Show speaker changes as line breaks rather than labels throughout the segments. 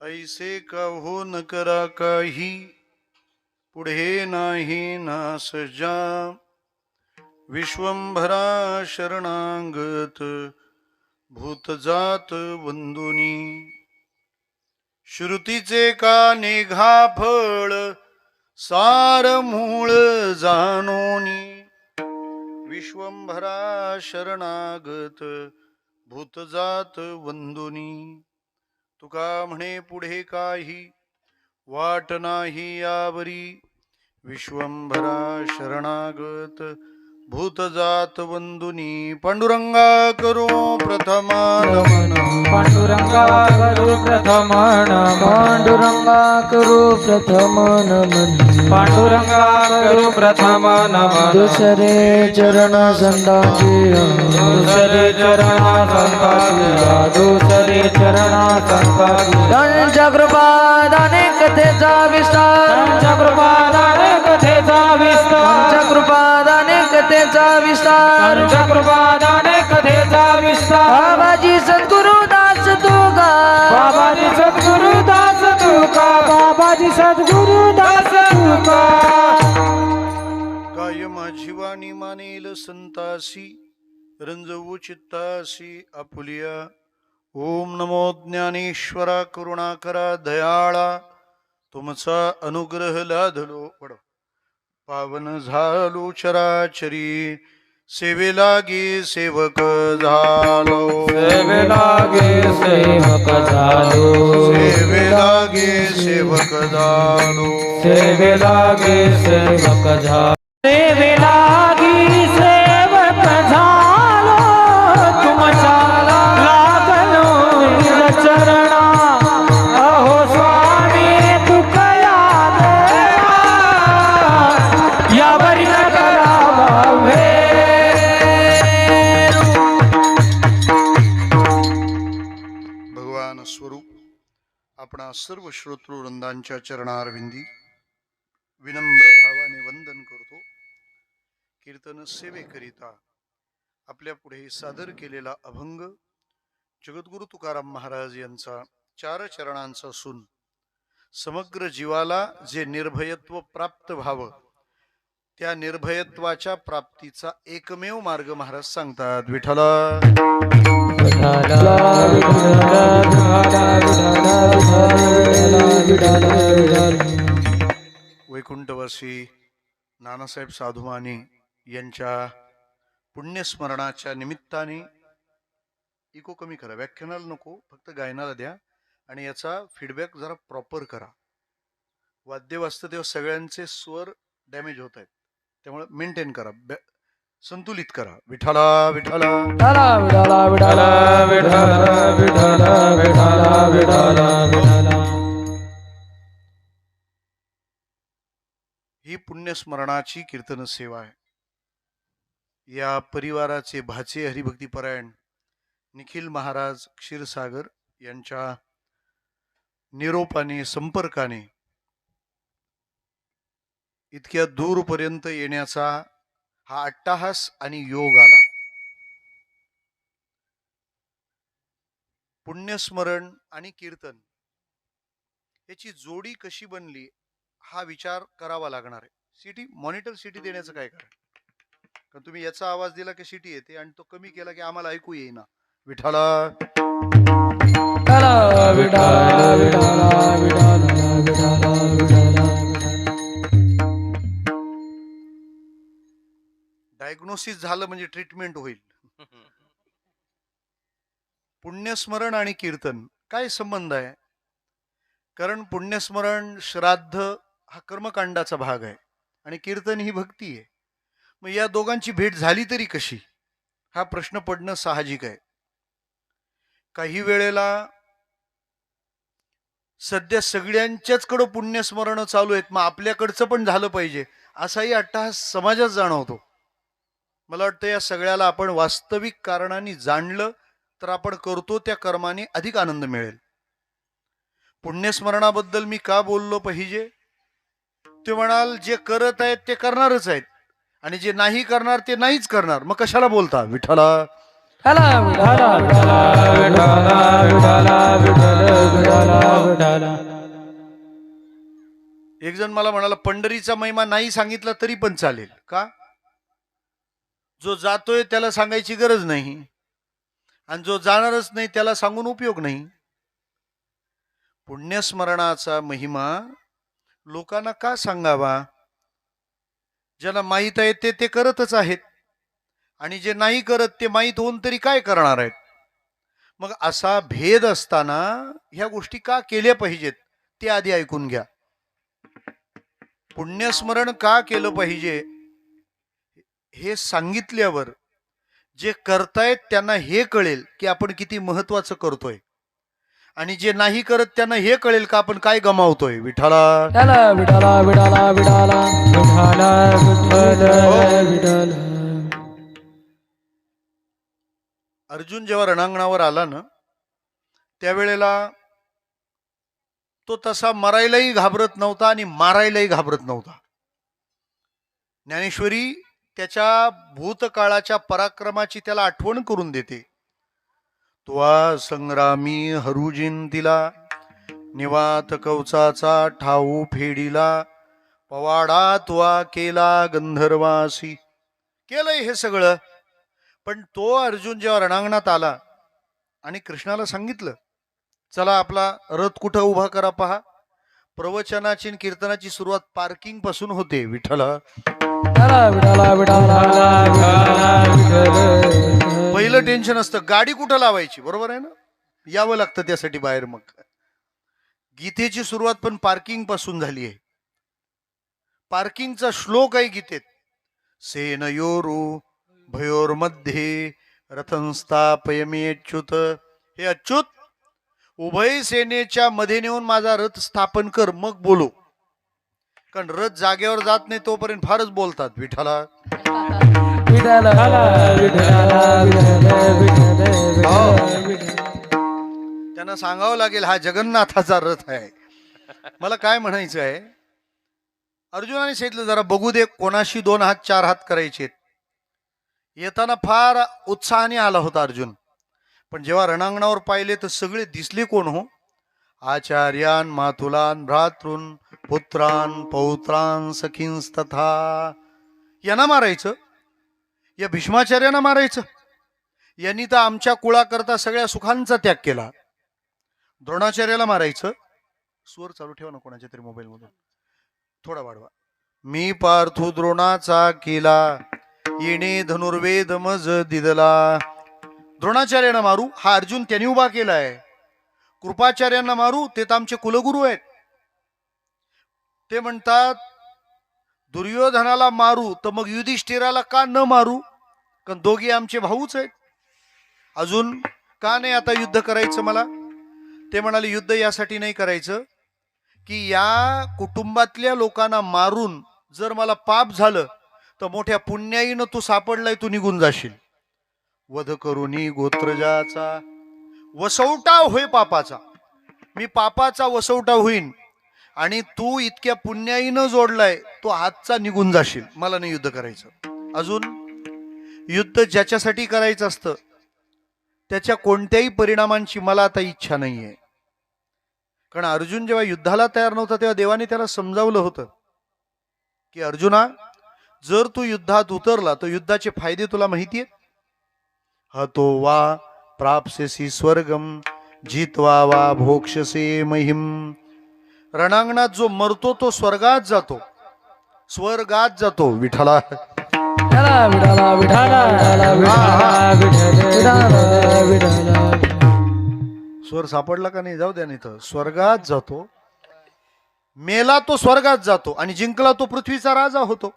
ऐसे का हो न करा काही, पुढे नाही नास जा. विश्वंभरा शरणागत, भूतजात वंदुनी. श्रुतीचे का निघा फळ, सार मूळ जाणोनी. विश्वंभरा शरणागत, भूतजात वंदुनी. तुका म्हणे पुढे काही, वाट नाही यावरी. विश्वंभरा शरणागत, भूतजात वंदुनी. पांडुरंगा करो प्रथम नमन.
पांडुरंगा करू प्रथम नमन.
पांडुरंगा करू प्रथम नमन.
पांडुरंगा करू प्रथम नमन.
दुसरे चरण संतांची
दुसरे चरण संतांची दुसरे चरण संतांची.
त्यांच्या कृपादाने कथेचा विस्तार.
त्यांच्या कृपादाने कथेचा विस्तार.
त्यांच्या कृपादाने कथेचा विस्तार.
त्यांच्या कृपादाने कथेचा विस्तार.
बाबाजी सद्गुरुदास तुका.
बाबाजी सद्गुरुदास तुका. बाबाजी सद्गुरुदास तुका.
काय माझी वाणी मानेल संतासी, रंजवू चित्तासी आपुलिया. ओम नमो ज्ञानेश्वरा करुणाकरा दयाळा. तुमचा अनुग्रह लाधलो पावन झालो चराचरी. सेवे लागे सेवक झालो.
सेवे लागे सेवक झालो.
सेवे लागे सेवक झालो.
सेवे लागे सेवक झालो. सेवे लागी सेवक झालो. तुमच्या लागलो निज चरणा. अहो स्वामी तुकया देवा, यावरी न करावा भेद.
भगवान स्वरूप आपणा सर्व श्रोतृ वृंदांच्या चरणारविंदी विनम्र भावाने वंदन करतो. कीर्तन सेवेकरिता आपल्या पुढे सादर केलेला अभंग जगद्गुरु तुकाराम महाराज यांचा 4 चरणांचा असून समग्र जीवाला जे निर्भयत्व प्राप्त व्हावं त्या निर्भयत्वाच्या प्राप्तीचा एकमेव मार्ग महाराज सांगतात. विठ्ठला वैकुंठवासी नानासाहेब साधुमाने यांच्या पुण्यस्मरणाच्या निमित्ताने इको कमी करा, व्याख्यानाला नको, फक्त गायनाला द्या आणि याचा फीडबॅक जरा प्रॉपर करा. वाद्य वाजतं तेव्हा सगळ्यांचे स्वर डॅमेज होत आहेत, त्यामुळे मेंटेन करा, संतुलित करा. विठ्ठला विठ्ठला
विठ्ठला विठ्ठला विठ्ठला
विठ्ठला विठ्ठला विठ्ठला विठ्ठला विठ्ठला.
ही पुण्यस्मरणाची कीर्तन सेवा आहे. या परिवाराचे भाचे हरिभक्तीपरायण निखिल महाराज क्षीरसागर यांच्या निरोपाने संपर्काने इतक्या दूरपर्यंत येण्याचा हा अट्टाहास आणि योग आला. पुण्यस्मरण आणि कीर्तन याची जोडी कशी बनली हा विचार करावा लागणार आहे. सिटी मॉनिटर सिटी देण्याचं काय कारण, कारण तुम्ही याचा आवाज दिला की सिटी येते आणि तो कमी केला की आम्हाला ऐकू येईना. विठ्ठला
विठ्ठला विठ्ठला विठ्ठला विठ्ठला विठ्ठला.
डायग्नोसिस झालं म्हणजे ट्रीटमेंट होईल. पुण्यस्मरण आणि कीर्तन काय संबंध आहे? कारण पुण्यस्मरण श्राद्ध हा कर्मकांडाचा भाग आहे आणि कीर्तन ही भक्ती आहे. मग या दोघांची भेट झाली तरी कशी, हा प्रश्न पडणं साहजिक आहे. काही वेळेला सध्या सगळ्यांच्याच कडं पुण्यस्मरण चालू आहेत, मग आपल्याकडचं पण झालं पाहिजे असाही अट्टाहास समाजात जाणवतो. मला वाटतं या सगळ्याला आपण वास्तविक कारणाने जाणलं तर आपण करतो त्या कर्माने अधिक आनंद मिळेल. पुण्यस्मरणाबद्दल मी का बोललो पाहिजे? ते म्हणाल जे करत आहेत ते करणारच आहेत आणि जे नाही करणार ते नाहीच करणार, मग कशाला बोलता? विठ्ठला
विठाला
विठाला विठाला विठाला विठाला.
एक जण मला म्हणाला पंढरीचा महिमा नाही सांगितला तरी पण चालेल का? जो जातोय त्याला सांगायची गरज नाही आणि जो जाणारच नाही त्याला सांगून उपयोग नाही. पुण्यस्मरणाचा महिमा लोकांना का सांगावा? ज्याला माहीत आहे ते करतच आहेत आणि जे नाही करत ते माहीत होऊन तरी काय करणार आहेत? मग असा भेद असताना ह्या गोष्टी का केल्या पाहिजेत ते आधी ऐकून घ्या. पुण्यस्मरण का केलं पाहिजे हे सांगितल्यावर जे करतायत त्यांना हे कळेल की आपण किती महत्वाचं करतोय आणि जे नाही करत त्यांना हे कळेल का आपण काय गमावतोय. विठाला
विठाला विठाला विठाला विठाला
विठाला विठाला.
अर्जुन जेव्हा रणांगणावर आला ना त्यावेळेला तो तसा मरायलाही घाबरत नव्हता आणि मारायलाही घाबरत नव्हता. ज्ञानेश्वरी त्याच्या भूतकाळाच्या पराक्रमाची त्याला आठवण करून देते. त्वा संग्रामी हरुजिंतीला निवात कवचाचा ठाऊ फेडीला पवाडा त्वा केला गंधर्वासी. केलंय हे सगळं, पण तो अर्जुन जेव्हा रणांगणात आला आणि कृष्णाला सांगितलं चला आपला रथ कुठं उभा करा पहा. प्रवचनाची आणि कीर्तनाची सुरुवात पार्किंग पासून होते. विठ्ठला
विठाला विठाला
पहिलं टेन्शन असतं गाडी कुठं लावायची. बरोबर आहे ना? यावं लागतं त्यासाठी बाहेर. मग गीतेची सुरुवात पण पार्किंग पासून झाली आहे. पार्किंगचा श्लोक आहे गीतेत. सेनयोरू भयोर्मध्ये रथं स्थापयमेच्युत. हे अच्युत उभय सेनेच्या मध्ये नेऊन माझा रथ स्थापन कर मग बोलू. कारण रथ जागेवर जात नाही तोपर्यंत फारच बोलतात. विठाला
विठाला
त्यांना सांगावं लागेल हा जगन्नाथाचा रथ आहे. मला काय म्हणायचं आहे, अर्जुनाने सांगितलं जरा बघू दे कोणाशी 2 हात 4 हात करायचे. येताना फार उत्साहाने आला होता अर्जुन, पण जेव्हा रणांगणावर पाहिले तर सगळे दिसले कोण हो? आचार्यान मातुलान भ्रातृन पुत्रान पौत्रान सखींस्तथा. यांना मारायचं, या भीष्माचार्यांना मारायचं. यांनी तर आमच्या कुळाकरता सगळ्या सुखांचा त्याग केला. द्रोणाचार्याला मारायचं. स्वर चालू ठेवा ना कोणाच्या तरी मोबाईल मधून, थोडा वाढवा. मी पार्थू द्रोणाचा केला येणे धनुर्वेद मज दिदला. द्रोणाचार्यांना मारू हा अर्जुन त्यांनी उभा केलाय. कृपाचार्यांना मारू ते तर आमचे कुलगुरू आहेत. ते म्हणतात दुर्योधनाला मारू तर मग युधिष्ठिराला का न मारू? कारण दोघे आमचे भाऊच आहेत. अजून का नाही आता युद्ध करायचं मला? ते म्हणाले युद्ध यासाठी नाही करायचं की या कुटुंबातल्या लोकांना मारून जर मला पाप झालं तर मोठ्या पुण्याईनं तू सापडलाय, तू निघून जाशील. वध करुनी गोत्रजाचा वसवटा होय पापाचा. मी पापाचा वसवटा होईन आणि तू इतक्या पुण्याईनं जोडलाय, तो हातचा निघून जाशील. मला नाही युद्ध करायचं. अजून युद्ध ज्याच्यासाठी करायचं असतं त्याच्या कोणत्याही परिणामांची मला आता इच्छा नाहीये. कारण अर्जुन जेव्हा युद्धाला तयार नव्हता तेव्हा देवाने त्याला समजावलं होतं की अर्जुना जर तू युद्धात उतरला तर युद्धाचे फायदे तुला माहिती आहेत. हतो वा प्राप्स्यसि स्वर्गम जित्वा वा भोक्षसे महिम. रणांगणात जो मरतो तो स्वर्गात जातो, स्वर्गात जातो. विठ्ठला
विठाला विठाला विठाला विठाला विठाला.
स्वर सापडला का नाही? जाऊ द्या. नाही तर स्वर्गात जातो. मेला तो स्वर्गात जातो आणि जिंकला तो पृथ्वीचा राजा होतो.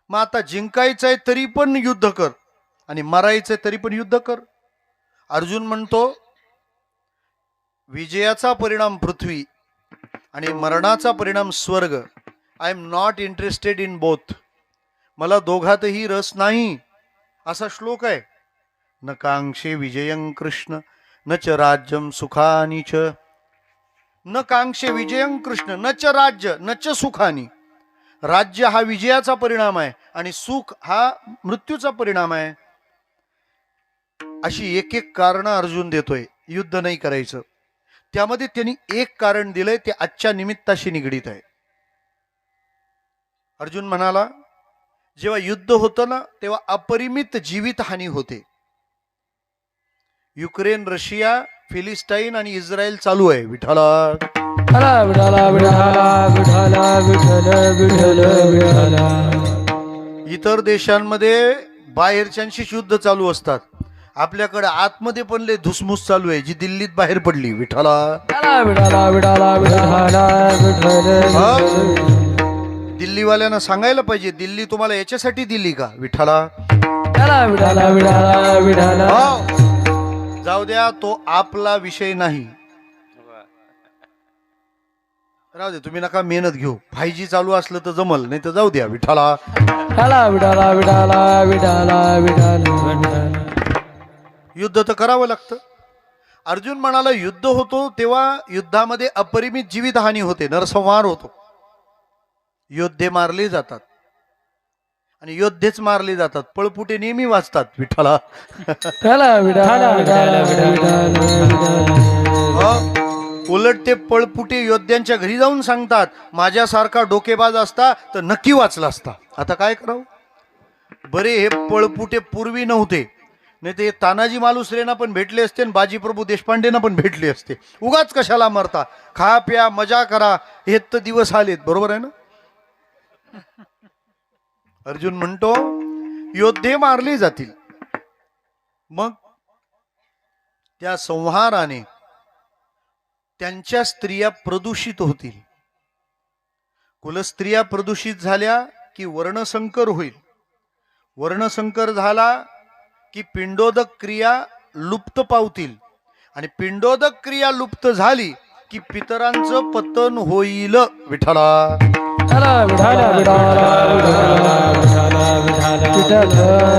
मग आता जिंकायचंय तरी पण युद्ध कर आणि मरायचंय तरी पण युद्ध कर. अर्जुन म्हणतो विजयाचा परिणाम पृथ्वी आणि मरणाचा परिणाम स्वर्ग. I am not interested in both. मला दोघातही रस नाही. असा श्लोक आहे. न कांक्षे विजयं कृष्ण न च राज्यं सुखानि च. न कांक्षे विजयं कृष्ण न च राज्य न च सुखानि. राज्य हा विजयाचा परिणाम आहे आणि सुख हा मृत्यूचा परिणाम आहे. अशी एक एक कारण अर्जुन देतोय युद्ध नाही करायचं. त्यामध्ये त्यांनी एक कारण दिलंय ते आजच्या निमित्ताशी निगडीत आहे. अर्जुन म्हणाला जेव्हा युद्ध होतं ना तेव्हा अपरिमित जीवितहानी होते. युक्रेन, रशिया, फिलिस्टाईन आणि इस्रायल चालू आहे. विठाला
विठाला विठाला विठाला विठाला विठ्ठल विठाला.
इतर देशांमध्ये बाहेरच्यांशी युद्ध चालू असतात. आपल्याकडे आतमध्ये पण लय धुसमुस चालू आहे जी दिल्लीत बाहेर पडली. विठाला
विठाला विठाला विठाला विठ्ठल.
दिल्लीवाल्यांना सांगायला पाहिजे दिल्ली तुम्हाला याच्यासाठी दिली का. विठाला
विठाला विठाला विठाला विठाला.
हो. जाऊ द्या तो आपला विषय नाही. राहू दे तुम्ही नका मेहनत घेऊ. 5G चालू असलं तर जमल नाही तर जाऊ द्या. विठाला
विठाला विठाला विठाला विठाला विठाला.
युद्ध तर करावं लागतं. अर्जुन म्हणाला युद्ध होतो तेव्हा युद्धामध्ये अपरिमित जीवितहानी होते, नरसंहार होतो. योद्धे मारले जातात आणि योद्धेच मारले जातात. पळपुटे नेहमी वाचतात. विठाला
विठाला विठाला विठाला विठाला.
उलट ते पळपुटे योद्ध्यांच्या घरी जाऊन सांगतात माझ्यासारखा डोकेबाज असता तर नक्की वाचला असता. आता काय करावं. बरे हे पळपुटे पूर्वी नव्हते, नाही ते तानाजी मालुसरेंना पण भेटले असते आणि बाजीप्रभू देशपांडेंना पण भेटले असते. उगाच कशाला मरता, खा प्या मजा करा, हे तर दिवस आलेत. बरोबर आहे ना. अर्जुन म्हणतो योद्धे मारले जातील, मग त्या संहाराने त्यांच्या स्त्रिया प्रदूषित होतील. कुलस्त्रिया प्रदूषित झाल्या की वर्णसंकर होईल. वर्णसंकर झाला की पिंडोदक क्रिया लुप्त पावतील आणि पिंडोदक क्रिया लुप्त झाली की पितरांचं पतन होईल. विठाला
विठाला विठाला विठाला विठाला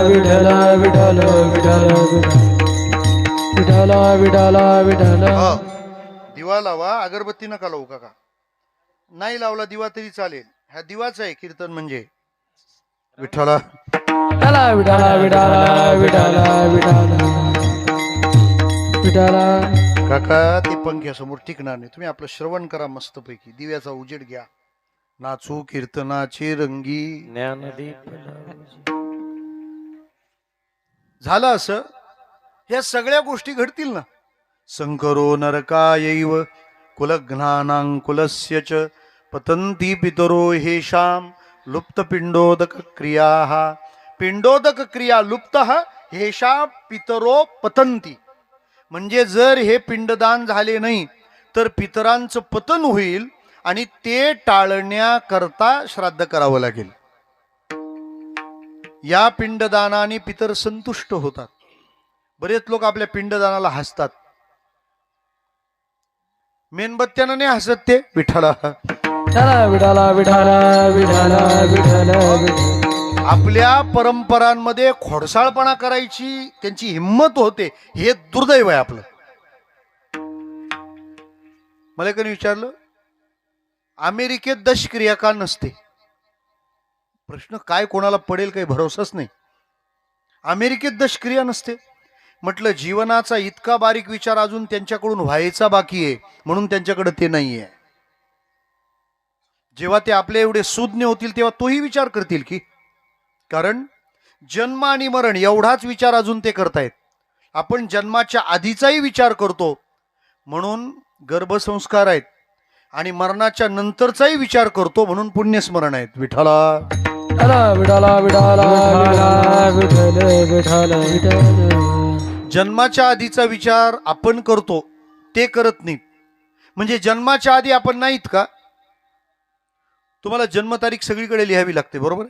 विठाला विठाला विठाला विठाला विठाला.
दिवा लावा, अगरबत्ती नका लावू काका. नाही लावला दिवा तरी चालेल. हा दिवाच आहे कीर्तन म्हणजे. विठाला
विठाला विठाला विठाला विठाला विठाला विठाला.
काका ते पंख्यासमोर टिकणार नाही. तुम्ही आपलं श्रवण करा मस्तपैकी. दिव्याचा उजेड घ्या. नाचू कीर्तनाची रंगी. झालं असं ह्या सगळ्या गोष्टी घडतील ना. संकरो नरकायैव कुलघ्नानां कुलस्य च पतन्ति पितरो हेषां लुप्त पिंडोदक क्रियाः. पिंडोदक क्रिया लुप्त हेषा पितरो पतंती. म्हणजे जर हे पिंडदान झाले नाही तर पितरांचं पतन होईल आणि ते टाळण्याकरता श्राद्ध करावं लागेल. या पिंडदानाने पितर संतुष्ट होतात. बरेच लोक आपल्या पिंडदानाला हसतात. मेणबत्त्यानं नाही हसत ते. विठाला
विठाला विठाला विठाला विठाला विठाला.
आपल्या परंपरांमध्ये खोडसाळपणा करायची त्यांची हिंमत होते, हे दुर्दैव आहे आपलं. मला कोणी विचारलं अमेरिकेत दशक्रिया का नसते. प्रश्न काय कोणाला पडेल काही भरोसाच नाही. अमेरिकेत दशक्रिया नसते. म्हटलं जीवनाचा इतका बारीक विचार अजून त्यांच्याकडून व्हायचा बाकी आहे म्हणून त्यांच्याकडे ते नाहीये. जेव्हा ते आपले एवढे सुज्ञ होतील तेव्हा तोही विचार करतील की, कारण जन्म आणि मरण एवढाच विचार अजून ते करतायत. आपण जन्माच्या आधीचाही विचार करतो म्हणून गर्भसंस्कार आहेत आणि मरणाच्या नंतरचाही विचार करतो म्हणून पुण्यस्मरण आहेत. विठाला
विठाला विठाला विठाला विठाला विठाला.
जन्माच्या आधीचा विचार आपण करतो, ते करत नाहीत. म्हणजे जन्माच्या आधी आपण नाहीत का. तुम्हाला जन्मतारीख सगळीकडे लिहावी लागते. बरोबर.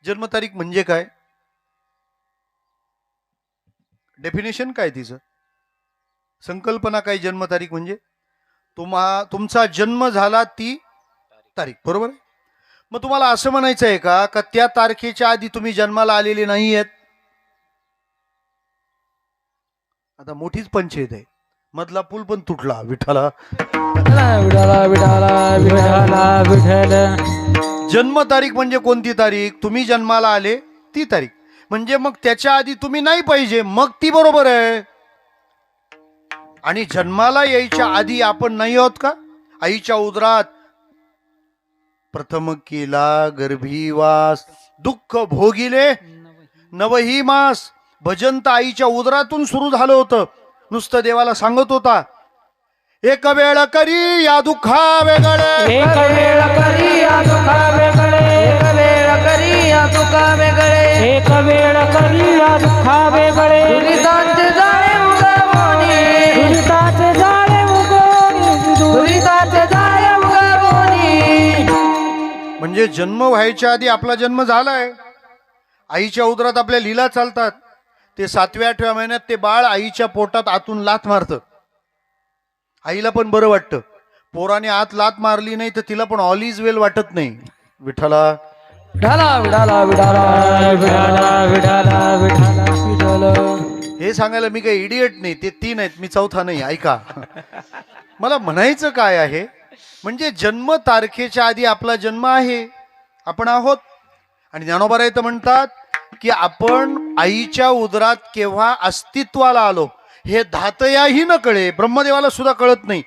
जन्मतारीख म्हणजे काय, डेफिनेशन काय तिचं, संकल्पना काय. जन्मतारीख म्हणजे तुमचा जन्म झाला ती तारीख. बरोबर. मग तुम्हाला असं म्हणायचं आहे का त्या तारखेच्या आधी तुम्ही जन्माला आलेले नाही आहेत. आता मोठीच पंचायत आहे. मधला पूल पण तुटला. विठाला
विठाला विठाला विठाला विठाला.
जन्मतारीख म्हणजे कोणती तारीख, तुम्ही जन्माला आले ती तारीख. म्हणजे मग त्याच्या आधी तुम्ही नाही पाहिजे, मग ती बरोबर आहे. आणि जन्माला यायच्या आधी आपण नाही आहोत का? आईच्या उदरात प्रथम केला गर्भीवास, दुःख भोगिले नवही मास. भजन तर आईच्या उदरातून सुरू झालं होतं. नुसतं देवाला सांगत होता, एक वेळ करी या दुःखा वेगळे,
एक वेळ करी या दुखा वेगळे, एक वेळ करी या दुखा वेगळे, एक वेळ करी या दुखा वेगळे. दुरितांचे जाळे उगवणी, दुरितांचे जाळे उगवणी, दुरितांचे जाळे उगवणी.
म्हणजे जन्म व्हायच्या आधी आपला जन्म झालाय. आईच्या उदरात आपल्या लीला चालतात. ते 7व्या-8व्या महिन्यात ते बाळ आईच्या पोटात आतून लाथ मारतं. आईला पण बरं वाटतं. पोराने आत लात मारली नाही तर तिला पण ऑल इज वेल वाटत नाही. विठ्ठला
विठाला विठाला विठाला विठाला विठाला विठाला विठाला.
हे सांगायला मी काही इडियट नाही. ते 3 आहेत, मी 4था नाही. ऐका, मला म्हणायचं काय आहे, म्हणजे जन्म तारखेच्या आधी आपला जन्म आहे, आपण आहोत. आणि ज्ञानोबा तर म्हणतात की आपण आईच्या उदरात केव्हा अस्तित्वाला आलो हे धातयाही न कळे, ब्रह्मदेवाला सुद्धा कळत नाही.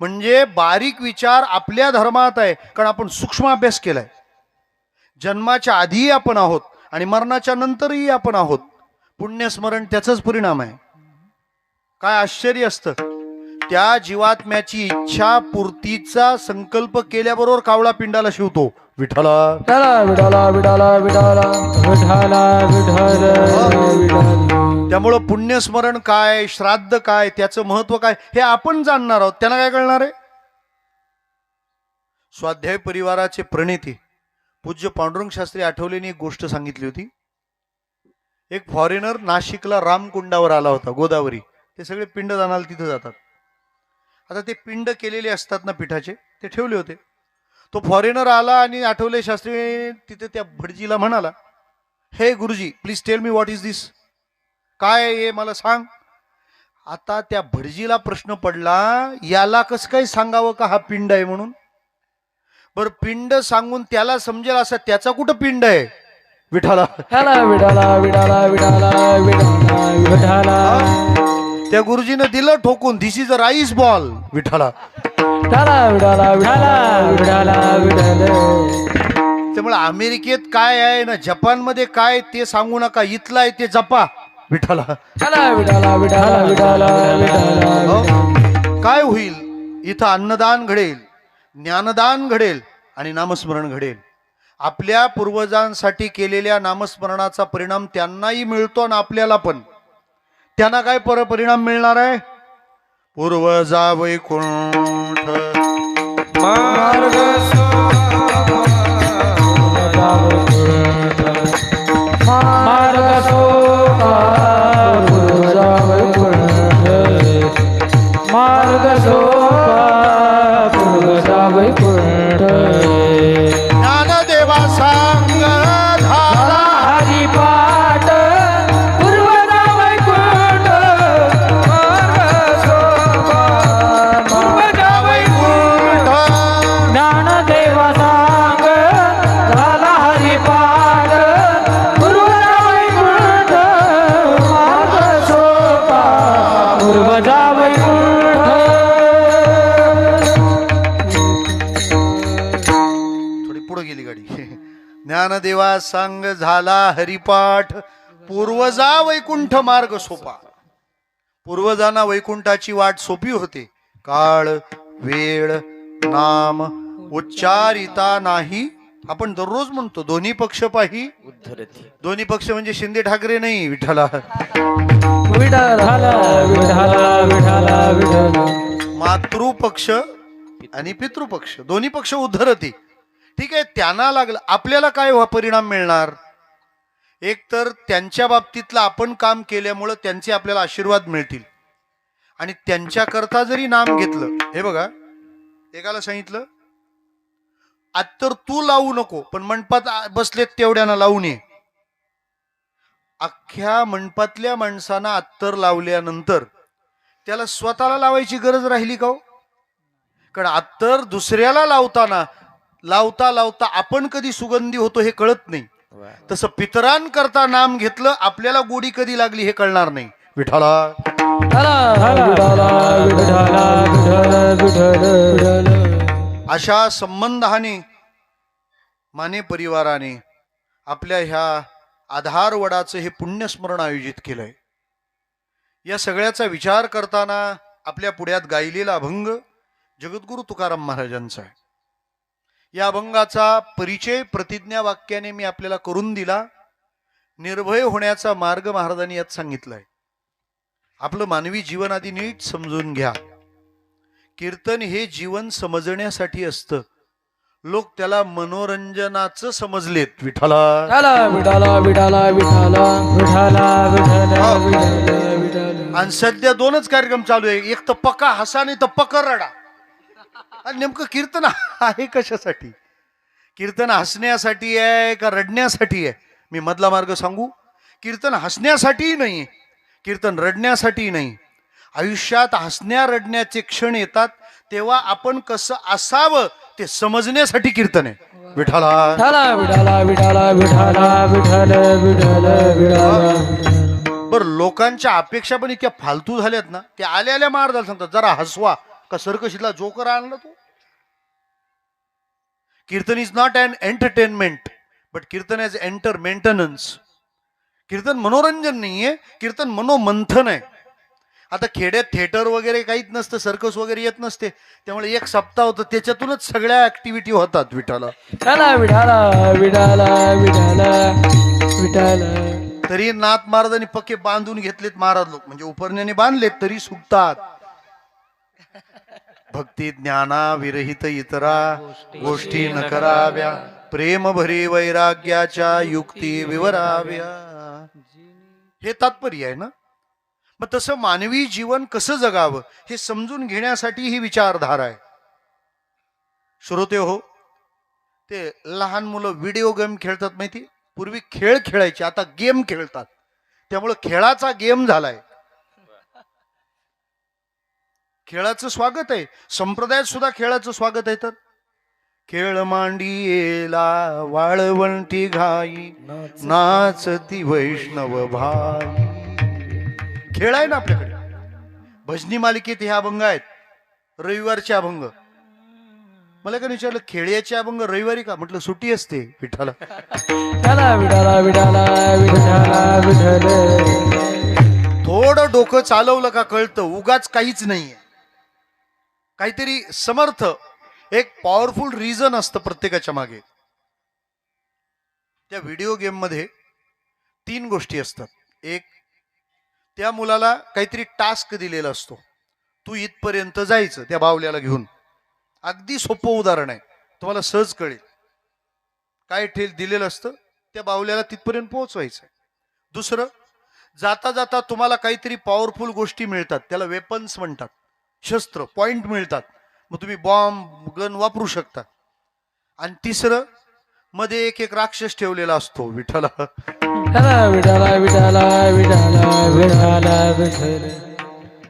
म्हणजे बारीक विचार आपल्या धर्मात आहे, कारण आपण सूक्ष्म अभ्यास केलाय. जन्माच्या आधीही आपण आहोत आणि मरणाच्या नंतरही आपण आहोत. पुण्यस्मरण त्याचाच परिणाम आहे. काय आश्चर्य असतं, त्या जीवात्म्याची इच्छा पूर्तीचा संकल्प केल्याबरोबर कावळा पिंडाला शिवतो. विठ्ठला
विठाला विठाला विठाला विठाला विठाला विठाला विठाला.
त्यामुळं पुण्यस्मरण काय, श्राद्ध काय, त्याचं महत्व काय हे आपण जाणणार आहोत. त्यांना काय कळणार आहे? स्वाध्याय परिवाराचे प्रणेते पूज्य पांडुरंग शास्त्री आठवलेंनी एक गोष्ट सांगितली होती. एक फॉरेनर नाशिकला रामकुंडावर आला होता, गोदावरी. ते सगळे पिंड दानाला तिथं जातात. आता ते पिंड केलेले असतात ना पिठाचे, ते ठेवले होते. तो फॉरेनर आला आणि आठवले शास्त्री तिथे त्या भटजीला म्हणाला, हे गुरुजी please tell me what is this, काय हे मला सांग. आता त्या भटजीला प्रश्न पडला, याला कसं काय सांगावं का हा पिंड आहे म्हणून. बर पिंड सांगून त्याला समजेल असं त्याचा कुठं पिंड आहे. विठाला
विठाला विठाला विठाला विठाला विठाला विठाला.
त्या गुरुजीनं दिलं ठोकून, this is a rice ball. विठाला
विठाला विठाला विठाला विठाला विठाला.
त्यामुळे अमेरिकेत काय आहे ना जपानमध्ये काय ते सांगू नका, इथलं आहे ते जपा. विठाला
विठाला विठाला विठाला विठाला विठाला.
काय होईल, इथं अन्नदान घडेल, ज्ञानदान घडेल आणि नामस्मरण घडेल. आपल्या पूर्वजांसाठी केलेल्या नामस्मरणाचा परिणाम त्यांनाही मिळतो आणि आपल्याला पण. त्यांना काय परिणाम मिळणार आहे? पूर्वजा वैकुंठ
मार्ग मार्ग सोपा पूर्वजा वैकुंठ, मार्ग सोपा पूर्वजा वैकुंठ.
ज्ञानदेवा सांग झाला
हरिपाठ पूर्वजा वैकुंठ, मार्ग सोपा पूर्वजा वैकुंठ. ज्ञानदेवा सांग झाला हरिपाठ पूर्वजा वैकुंठ, मार्ग सोपा पूर्वजा वैकुंठ.
थोडी पुढे गेली गाडी. ज्ञानदेवा सांग झाला हरिपाठ पूर्वजा वैकुंठ मार्ग सोपा. पूर्वजांना वैकुंठाची वाट सोपी होते. काळ वेळ नाम उच्चारिता नाही. आपण दररोज म्हणतो दोन्ही पक्ष पाही दोन्ही पक्ष म्हणजे शिंदे ठाकरे नाही. विठ्ठला
विठाला विठाला विठाला विठाला.
मातृपक्ष आणि पितृपक्ष दोन्ही पक्ष उद्धरती. ठीक आहे, त्यांना लागलं, आपल्याला काय परिणाम मिळणार? एक तर त्यांच्या बाबतीतलं आपण काम केल्यामुळं त्यांचे आपल्याला आशीर्वाद मिळतील. आणि त्यांच्याकरता जरी नाम घेतलं, हे बघा एकाला सांगितलं अत्तर तू लावू नको पण मंडपात बसलेत तेवढ्यानं लावून ये. अख्ख्या मंडपातल्या माणसांना अत्तर लावल्यानंतर त्याला स्वतःला लावायची गरज राहिली का हो? कारण अत्तर दुसऱ्याला लावताना लावता लावता आपण कधी सुगंधी होतो हे कळत नाही. तसं पितरांकरता नाम घेतलं, आपल्याला गोडी कधी लागली हे कळणार नाही. विठ्ठला अशा संबंधाने माने परिवाराने आपल्या ह्या आधार वडाचं हे पुण्यस्मरण आयोजित केलंय. या सगळ्याचा विचार करताना आपल्या पुढ्यात गायलेला अभंग जगद्गुरु तुकाराम महाराजांचा आहे. या अभंगाचा परिचय प्रतिज्ञा वाक्याने मी आपल्याला करून दिला. निर्भय होण्याचा मार्ग महाराजांनी यात सांगितलाय. आपलं मानवी जीवन आधी नीट समजून घ्या. कीर्तन हे जीवन समजण्यासाठी असतं. लोक त्याला मनोरंजनाचं समजलेत. विठ्ठला आणि सध्या दोनच कार्यक्रम चालू आहे. एक तर पक्का हसा आणि तर पक्का रडा. आणि नेमकं कीर्तन आहे कशासाठी? कीर्तन हसण्यासाठी आहे का रडण्यासाठी आहे? मी मधला मार्ग सांगू. कीर्तन हसण्यासाठीही नाही, कीर्तन रडण्यासाठी नाही. आयुष्यात हसण्या रडण्याचे क्षण येतात, तेव्हा आपण कसं असावं ते समजण्यासाठी कीर्तन आहे. विठ्ठला बर, लोकांच्या अपेक्षा पण इतक्या फालतू झाल्यात ना, ते आल्या आल्या महाराजाला सांगतात जरा हसवा. का सर्कशीतला जोकर आणला तो? Kirtan is not an entertainment but kirtan is enter maintenance. Kirtan मनोरंजन नाहीये, कीर्तन मनोमंथन आहे. आता खेड्यात थिएटर वगैरे काहीच नसतं, सर्कस वगैरे येत नसते, त्यामुळे एक सप्ताह होतं, त्याच्यातूनच सगळ्या ऍक्टिव्हिटी होतात. विठाला तरी नाथ महाराजांनी पक्के बांधून घेतलेत. महाराज लोक म्हणजे उपरण्याने बांधलेत तरी सुटतात. भक्ती ज्ञाना विरहित इतरा गोष्टी न कराव्या, प्रेम भरी वैराग्याच्या युक्ती विवराव्या. हे तात्पर्य आहे ना. मग तसं मानवी जीवन कसं जगावं हे समजून घेण्यासाठी ही विचारधारा आहे. श्रोते हो, ते लहान मुलं व्हिडिओ गेम खेळतात माहिती. पूर्वी खेळ खेळायचे, आता गेम खेळतात. त्यामुळे खेळाचा गेम झालाय. खेळाचं स्वागत आहे, संप्रदायात सुद्धा खेळाचं स्वागत आहे. तर खेळ मांडियेला वाळवंटी घाई, नाचती वैष्णव भाई. खेळ आहे ना आपल्याकडे. भजनी मालिकेत हे अभंग आहेत, रविवारचे अभंग. मला काय विचारलं, खेळ्याचे अभंग रविवारी का? म्हटलं सुट्टी असते. विठाला थोडं डोकं चालवलं का कळतं, उगाच काहीच नाहीये. काहीतरी समर्थ, एक पॉवरफुल रिझन असतं प्रत्येकाच्या मागे. त्या व्हिडिओ गेम मध्ये 3 गोष्टी असतात. एक, त्या मुलाला काहीतरी टास्क दिलेला असतो, तू इथपर्यंत जायचं त्या बावल्याला घेऊन. अगदी सोपं उदाहरण आहे, तुम्हाला सहज कळेल. काय दिलेलं असतं, त्या बावल्याला तिथपर्यंत पोहोचवायचं. दुसरं, जाता जाता तुम्हाला काहीतरी पॉवरफुल गोष्टी मिळतात, त्याला वेपन्स म्हणतात, शस्त्र पॉइंट मिळतात. मग तुम्ही बॉम्ब गन वापरू शकता. आणि तिसरं, मध्ये एक एक राक्षस ठेवलेला असतो. विठ्ठला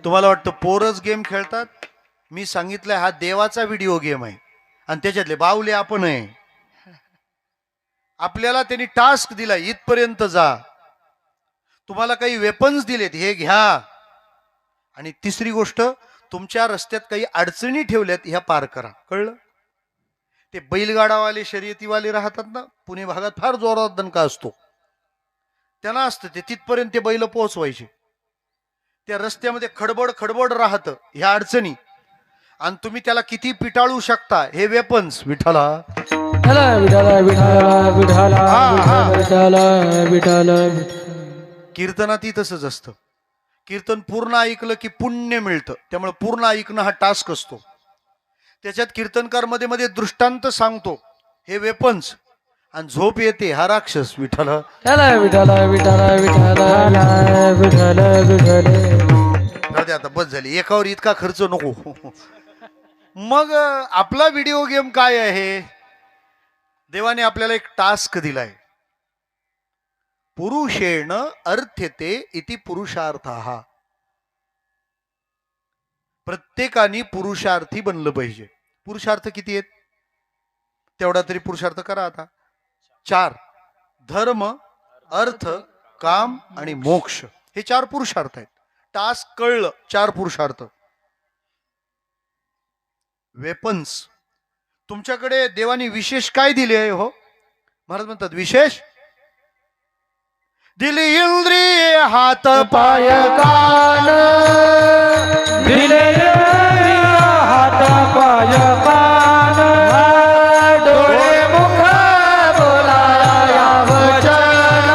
तुम्हाला वाटतं पोरच गेम खेळतात? मी सांगितलंय हा देवाचा व्हिडिओ गेम आहे आणि त्याच्यातले बावले आपण आहे. आपल्याला त्यांनी टास्क दिला, इथपर्यंत जा. तुम्हाला काही वेपन्स दिलेत, हे घ्या. आणि तिसरी गोष्ट, तुमच्या रस्त्यात काही अडचणी ठेवल्यात, ह्या पार करा. कळलं? ते बैलगाडावाले शर्यतीवाले राहतात ना, पुणे भागात फार जोरात दणका असतो. त्यांना असतं ते तिथपर्यंत ते बैल पोहोचवायचे. त्या रस्त्यामध्ये खडबड खडबड राहतं, ह्या अडचणी. आणि तुम्ही त्याला किती पिटाळू शकता, हे वेपन्स. विठाला कीर्तनातही तसंच असतं. कीर्तन पूर्ण ऐकलं की पुण्य मिळतं, त्यामुळे पूर्ण ऐकणं हा टास्क असतो. त्याच्यात कीर्तनकार मध्ये मध्ये दृष्टांत सांगतो, हे वेपन्स. आणि झोप येते, हा राक्षस. विठाला आता बस झाली, एकावर इतका खर्च नको. मग आपला व्हिडिओ गेम काय आहे? देवाने आपल्याला एक टास्क दिलाय. पुरुषेण अर्थ्यते इति पुरुषार्थः. प्रत्येकाने पुरुषार्थी बनलं पाहिजे. पुरुषार्थ किती आहेत? तेवढा तरी पुरुषार्थ करा. आता 4. धर्म, अर्थ, काम आणि मोक्ष हे 4 पुरुषार्थ आहेत. टास्क कळलं, 4 पुरुषार्थ. वेपन्स, तुमच्याकडे देवाने विशेष काय दिले आहे हो? महाराज म्हणतात विशेष दिली इंद्रिय, हात पाय कान.
दिले हात पाय कान, डोळे मुख बोलाया वचन,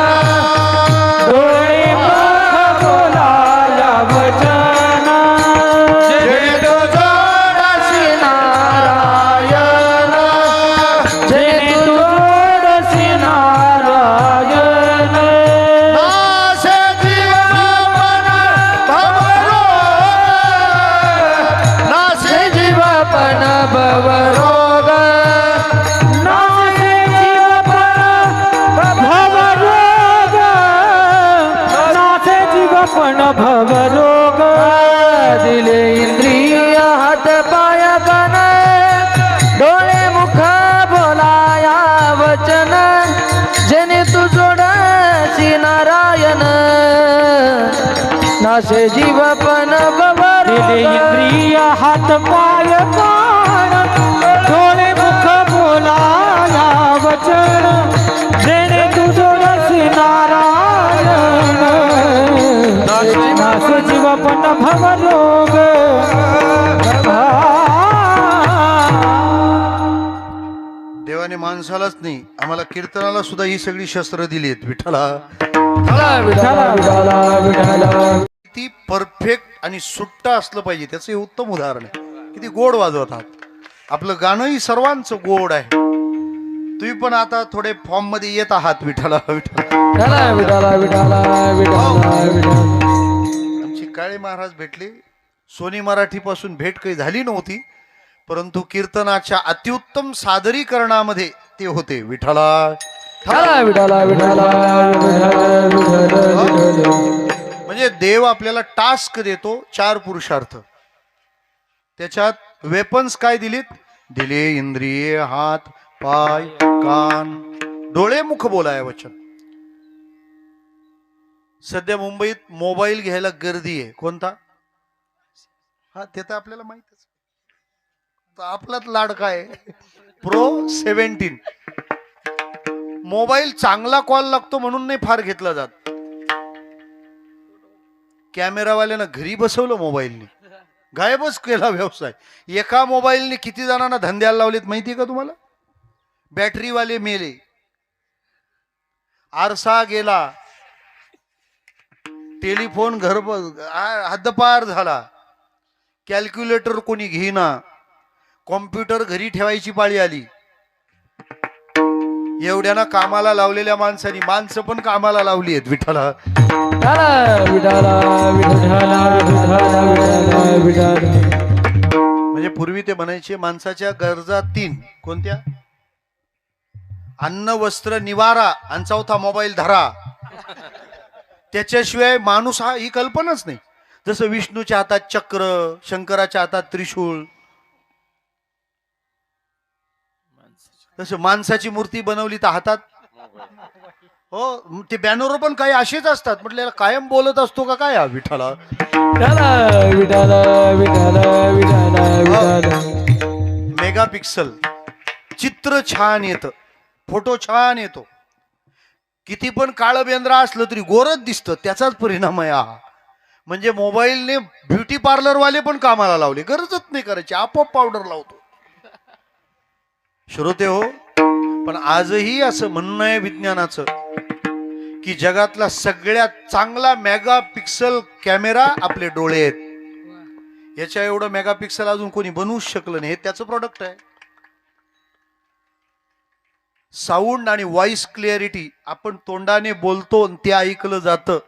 डोळे मुख बोलाया वचन. जय तो जोडसी नारायण, जय तो जोडसी नारायण.
नासे जीवन भवरोग, नासे
जीवपण भवरोग, नासे जीवपण भवरोग, नासे जीवपण भवरोग. दिले इंद्रिय हात पाय कान, डोळे मुख बोलाया वचन, जेणे तू जोडसी नारायण, नासे जीवपण भवरोग. इंद्रिय हात पाय कान, डोळे मुख बोलाया वचन, जेणे तू जोडसी नारायण, नासे जीवपण भवरोग.
देवाने माणसालाच नाही, आम्हाला कीर्तनाला सुद्धा ही सगळी शस्त्र दिली आहेत. विठ्ठला
विठ्ठला विठ्ठला विठ्ठला.
किती परफेक्ट आणि सुट्ट असलं पाहिजे, त्याचं हे उत्तम उदाहरण आहे. किती गोड वाजवतात. आपलं गाणंही सर्वांचं गोड आहे. तुम्ही पण आता थोडे फॉर्म मध्ये येत आहात. विठ्ठला विठ्ठला
विठ्ठला विठ्ठला विठ्ठला विठ्ठला.
आमचे काळे महाराज भेटले. सोनी मराठी पासून भेट काही झाली नव्हती, परंतु कीर्तनाच्या अतिउत्तम सादरीकरणामध्ये ते होते. विठ्ठला
विठ्ठला विठ्ठला विठ्ठला विठ्ठला.
म्हणजे देव आपल्याला टास्क देतो 4 पुरुषार्थ. त्याच्यात वेपन्स काय दिलीत? दिले इंद्रिय, हात पाय कान, डोळे मुख बोलाय वचन. सध्या मुंबईत मोबाईल घ्यायला गर्दी आहे. कोणता? हा, ते तर आपल्याला माहितच. आपलाच लाडका आहे Pro 17. मोबाईल चांगला कॉल लागतो म्हणून नाही फार घेतला जात. कॅमेरावाल्यानं घरी बसवलं मोबाईलनी, गायबच केला व्यवसाय. एका मोबाईलने किती जणांना धंद्याला लावलेत माहितीये का तुम्हाला? बॅटरीवाले मेले, आरसा गेला, टेलिफोन घर हद्दपार झाला, कॅल्क्युलेटर कोणी घेईना, कॉम्प्युटर घरी ठेवायची पाळी आली. एवढ्याना कामाला लावलेल्या माणसांनी माणसं पण कामाला लावली आहेत. विठ्ठला म्हणजे पूर्वी ते म्हणायचे माणसाच्या गरजा 3 कोणत्या? अन्न, वस्त्र, निवारा आणि 4था मोबाईल धरा. त्याच्याशिवाय माणूस हा ही कल्पनाच नाही. जसं विष्णूच्या हातात चक्र, शंकराच्या हातात त्रिशूळ, तसं माणसाची मूर्ती बनवली तर हातात. हो, ते बॅनर पण काही असेच असतात. म्हटलं याला कायम बोलत असतो का काय हा विठ्ठला? मेगा पिक्सल, चित्र छान येतं, फोटो छान येतो. किती पण काळं बेंद्रा असलं तरी गोरच दिसतं. त्याचाच परिणाम आहे हा. म्हणजे मोबाईलने ब्युटी पार्लर वाले पण कामाला लावले. गरजच नाही करायची, आपोआप पावडर लावतो. श्रोते हो, पण आजही असं म्हणणं आहे विज्ञानाचं की जगातला सगळ्यात चांगला मेगा पिक्सल कॅमेरा आपले डोळे आहेत. याच्या एवढं मेगा पिक्सल अजून कोणी बनवूच शकलं नाही. हे त्याचं प्रोडक्ट आहे. साऊंड आणि व्हॉइस क्लिअरिटी, आपण तोंडाने बोलतो आणि ते ऐकलं जातं.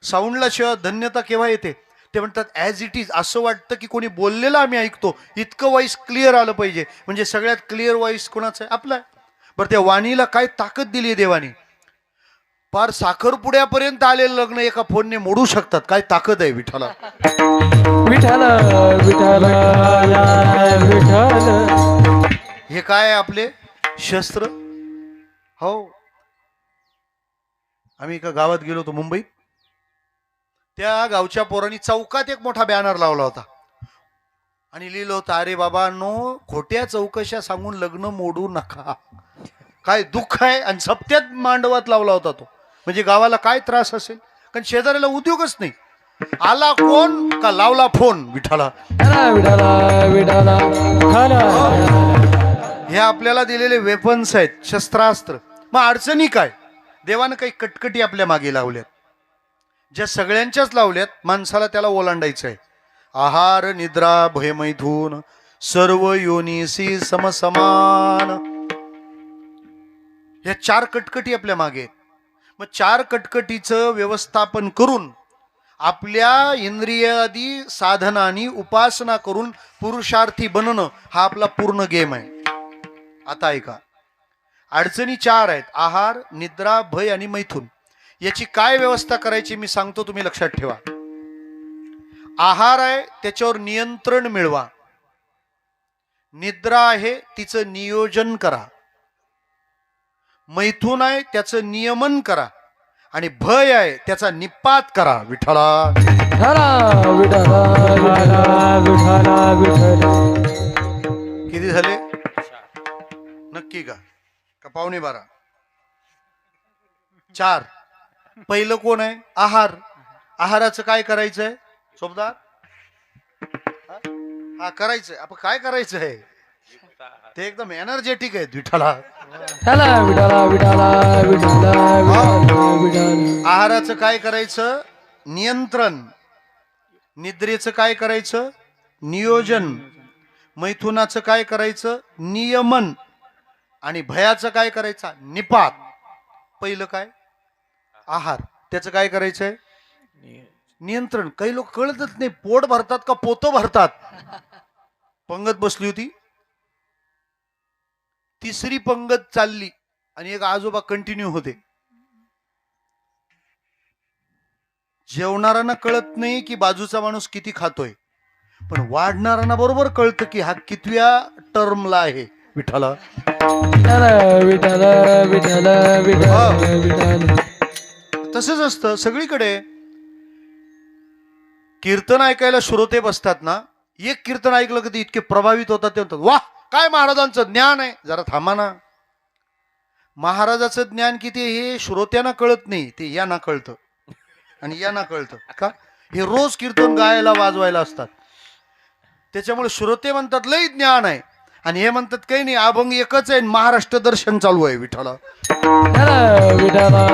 साऊंडला शिवाय धन्यता केव्हा येते? ते म्हणतात ॲज इट इज, असं वाटतं की कोणी बोललेलं आम्ही ऐकतो. इतकं व्हॉइस क्लिअर आलं पाहिजे. म्हणजे सगळ्यात क्लिअर व्हॉइस कोणाचं आहे? आपला. बरं, त्या वाणीला काय ताकद दिली आहे देवानी? पार साखरपुड्यापर्यंत आलेलं लग्न एका फोनने मोडू शकतात. काय ताकद आहे विठ्ठला.
विठ्ठल विठ्ठल विठ्ठल.
हे काय आपले शस्त्र. हो, आम्ही एका गावात गेलो होतो मुंबईत. त्या गावच्या पोरांनी चौकात एक मोठा बॅनर लावला होता आणि लिहिलं होतं, अरे बाबांनो, खोट्या चौकशा सांगून लग्न मोडू नका. काय दुःख आहे. आणि सप्त्यात मांडवात लावला होता तो. म्हणजे गावाला काय त्रास असेल, कारण शेजाऱ्याला उद्योगच नाही. आला कोण का लावला फोन विठाला.
विठाला विठाला
हे आपल्याला दिलेले वेपन्स आहेत, शस्त्रास्त्र. मग अडचणी काय? देवानं काही कटकटी आपल्या मागे लावल्यात, ज्या सगळ्यांच्याच लावल्यात. माणसाला त्याला ओलांडायचं आहे. आहार निद्रा भयमैथून सर्व योनीसी समसमान. ह्या 4 कटकटी आपल्या मागे आहेत. मग 4 कटकटीचं व्यवस्थापन करून आपल्या इंद्रियादी साधनांनी उपासना करून पुरुषार्थी बनणं हा आपला पूर्ण गेम आहे. आता ऐका, अडचणी 4 आहेत: आहार, निद्रा, भय आणि मैथून. याची काय व्यवस्था करायची मी सांगतो, तुम्ही लक्षात ठेवा. आहार आहे त्याच्यावर नियंत्रण मिळवा. निद्रा आहे तिचं नियोजन करा. मैथून आहे त्याचं नियमन करा. आणि भय आहे त्याचा निपात करा. विठ्ठला
विठाला विठाला विठाला विठाला.
किती झाले नक्की का? का 11:15? 4. पहिलं कोण आहे? आहार. आहाराचं काय करायचंय सोबदार? हा करायचंय. आपण काय करायचं आहे ते एकदम एनर्जेटिक आहे विठाला.
विठाला विठाला विठाला विठाला विठाला.
आहाराचं काय करायचं? नियंत्रण. निद्रेचं काय करायचं? नियोजन. मैथुनाचं काय करायचं? नियमन. आणि भयाचं काय करायचं? निपात. पहिलं काय? आहार. त्याचं काय करायचंय? नियंत्रण. काही लोक कळतच नाही, पोट भरतात का पोतं भरतात. पंगत बसली होती, 3री पंगत चालली आणि एक आजोबा कंटिन्यू होते. जेवणाऱ्यांना कळत नाही की बाजूचा माणूस किती खातोय, पण वाढणाऱ्यांना बरोबर कळतं की हा कितव्या टर्मला आहे. विठाला
विठाला विठाला विठाला विठाला.
तसंच असतं सगळीकडे. कीर्तन ऐकायला श्रोते बसतात ना, एक कीर्तन ऐकलं की ते इतके प्रभावित होतात, ते म्हणतात वाह काय महाराजांचं ज्ञान आहे. जरा थांबा ना, महाराजाचं ज्ञान किती हे श्रोत्यांना कळत नाही, ते यांना कळतं. आणि यांना कळतं का? हे रोज कीर्तन गायला वाजवायला असतात, त्याच्यामुळे श्रोते म्हणतात लई ज्ञान आहे, आणि हे म्हणतात काही नाही, अभंग एकच आहे, महाराष्ट्र दर्शन चालू आहे. विठाला
विठाला विठाला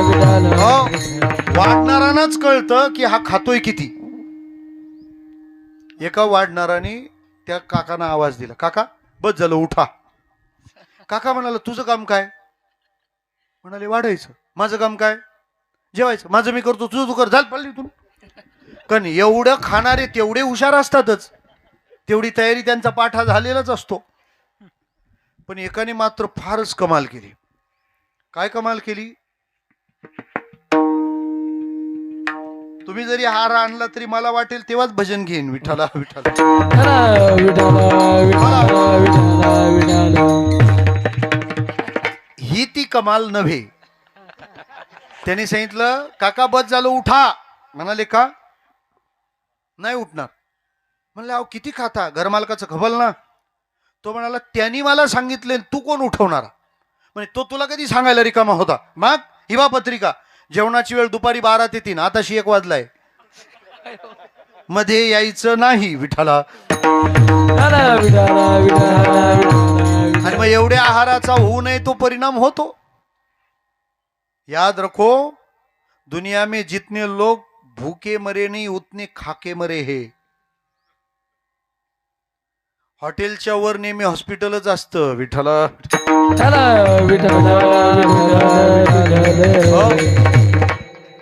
विठाला.
वाढणारांनाच कळतं की हा खातोय किती. एका वाढणाराने त्या काकांना आवाज दिला, काका बस झालं उठा. काका म्हणाला तुझं काम काय? म्हणाले वाढायचं. माझं काम काय? जेवायचं. माझं मी करतो, तुझं तू कर, झाल पडली तू. कारण एवढं खाणारे तेवढे हुशार असतातच, तेवढी तयारी त्यांचा पाठा झालेलाच असतो. पण एकाने मात्र फारच कमाल केली. काय कमाल केली? तुम्ही जरी हार आणला तरी मला वाटेल तेव्हाच भजन घेईन. विठाला विठाला ही ती कमाल नव्हे. त्यांनी सांगितलं काका बस झालं उठा. म्हणाले का? नाही उठणार. म्हणले अहो किती खाता? घरमालकाचं खबल ना. तो म्हणाला त्यांनी मला सांगितले, तू कोण उठवणार? म्हणजे तो तुला कधी सांगायला रिकामा होता? मग हिवा पत्रिका, जेवणाची वेळ दुपारी 12 ते 3, आताशी 1 वाजलाय, मध्ये यायचं नाही. विठाला आणि मग एवढ्या आहाराचा होऊ नये तो परिणाम होतो. याद रखो, दुनिया में जितने लोग भूखे मरे नहीं उतने खाके मरे हे. हॉटेलच्या वर नेहमी हॉस्पिटलच असतं. विठाला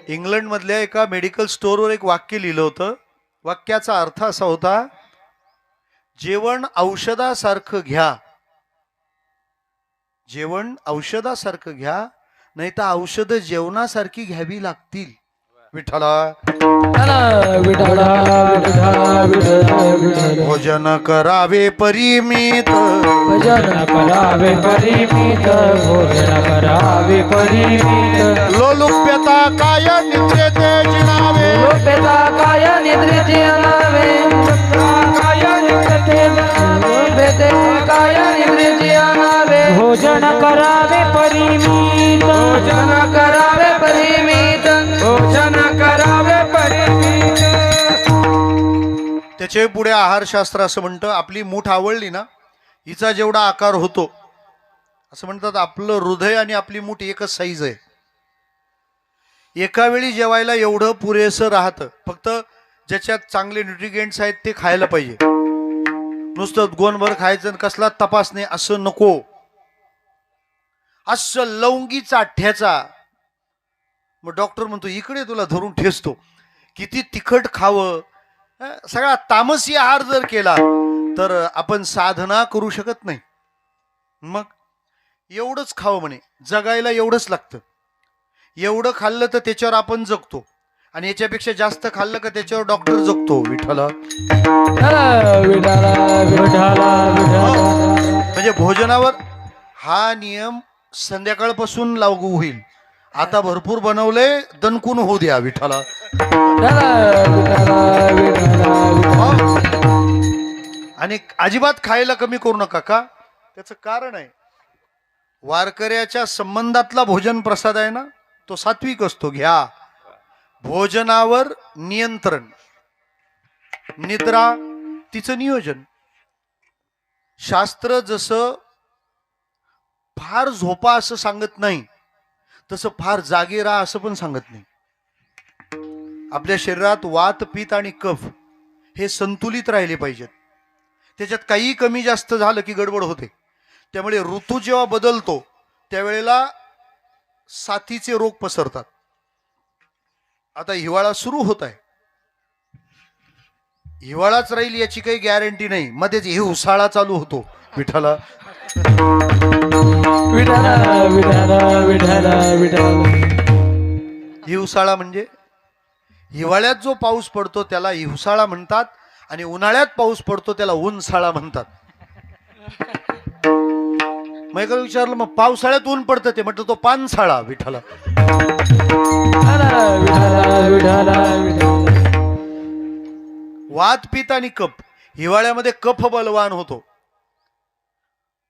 इंग्लंड मधल्या एका मेडिकल स्टोअरवर एक वाक्य लिहिलं होतं. वाक्याचा अर्थ असा होता, जेवण औषधासारखं घ्या, जेवण औषधासारखं घ्या, नाही तर औषधं जेवणासारखी घ्यावी लागतील. विठ्ठला.
विठला विठला विठला विठला
भोजन करावे परिमित,
भजन
करावे परिमित, भोजन करावे परिमित,
लोलुप्यता काय निद्रेते जिनावे,
लोपेता काय निद्रेचे अनावे,
काय निद्रेते
लोपेते काय निद्रेचे अनावे,
भोजन करावे परिमित,
भोजन करावे परिमित,
भोजन करावे परिमित.
त्याचे पुढे आहारशास्त्र असं म्हणतं, आपली मूठ आवळली ना, हिचा जेवढा आकार होतो, असं म्हणतात आपलं हृदय आणि आपली मूठ एकच साईज आहे. एका वेळी जेवायला एवढं पुरेसं राहतं. फक्त ज्याच्यात चांगले न्यूट्रिएंट्स आहेत ते खायला पाहिजे. नुसतं गोणभर खायचं आणि कसला तपास नाही असं नको. असं लवंगीचा ठ्याचा. मग डॉक्टर म्हणतो इकडे तुला धरून ठेचतो, किती तिखट खावं. सगळा तामसी आहार जर केला तर आपण साधना करू शकत नाही. मग एवढंच खावं म्हणे, जगायला एवढंच लागतं. एवढं खाल्लं तर त्याच्यावर आपण जगतो, आणि याच्यापेक्षा जास्त खाल्लं का त्याच्यावर डॉक्टर जगतो. विठ्ठला.
विठला विठला विठला.
म्हणजे भोजनावर हा नियम संध्याकाळपासून लागू होईल. आता भरपूर बनवले, दणकून होऊ द्या. विठ्ठला. आणि अजिबात खायला कमी करू नका. का? त्याचं कारण आहे, वारकऱ्याच्या संबंधातला भोजन प्रसाद आहे ना, तो सात्विक असतो. घ्या. भोजनावर नियंत्रण, निद्रा तिचं नियोजन. शास्त्र जसं फार झोपा असं सांगत नाही, तसं फार जागे राहा असं पण सांगत नाही. आपल्या शरीरात वात, पित्त आणि कफ हे संतुलित राहिले पाहिजेत. त्याच्यात काही कमी जास्त झालं की गडबड होते. त्यामुळे ऋतू जेव्हा बदलतो त्यावेळेला साथीचे रोग पसरतात. आता हिवाळा सुरू होत आहे, हिवाळाच राहील याची काही गॅरंटी नाही. मध्येच हे उसाळा चालू होतो. विठ्ठला.
विठला विठला विठला विठला.
हिवसाळा म्हणजे हिवाळ्यात जो पाऊस पडतो त्याला हिवसाळा म्हणतात, आणि उन्हाळ्यात पाऊस पडतो त्याला उन्हाळा म्हणतात. मग एका विचारलं, मग पावसाळ्यात ऊन पडतं ते म्हटलं तो पानसाळा. विठ्ठला. वात, पित्त आणि कफ. हिवाळ्यामध्ये कफ बलवान होतो,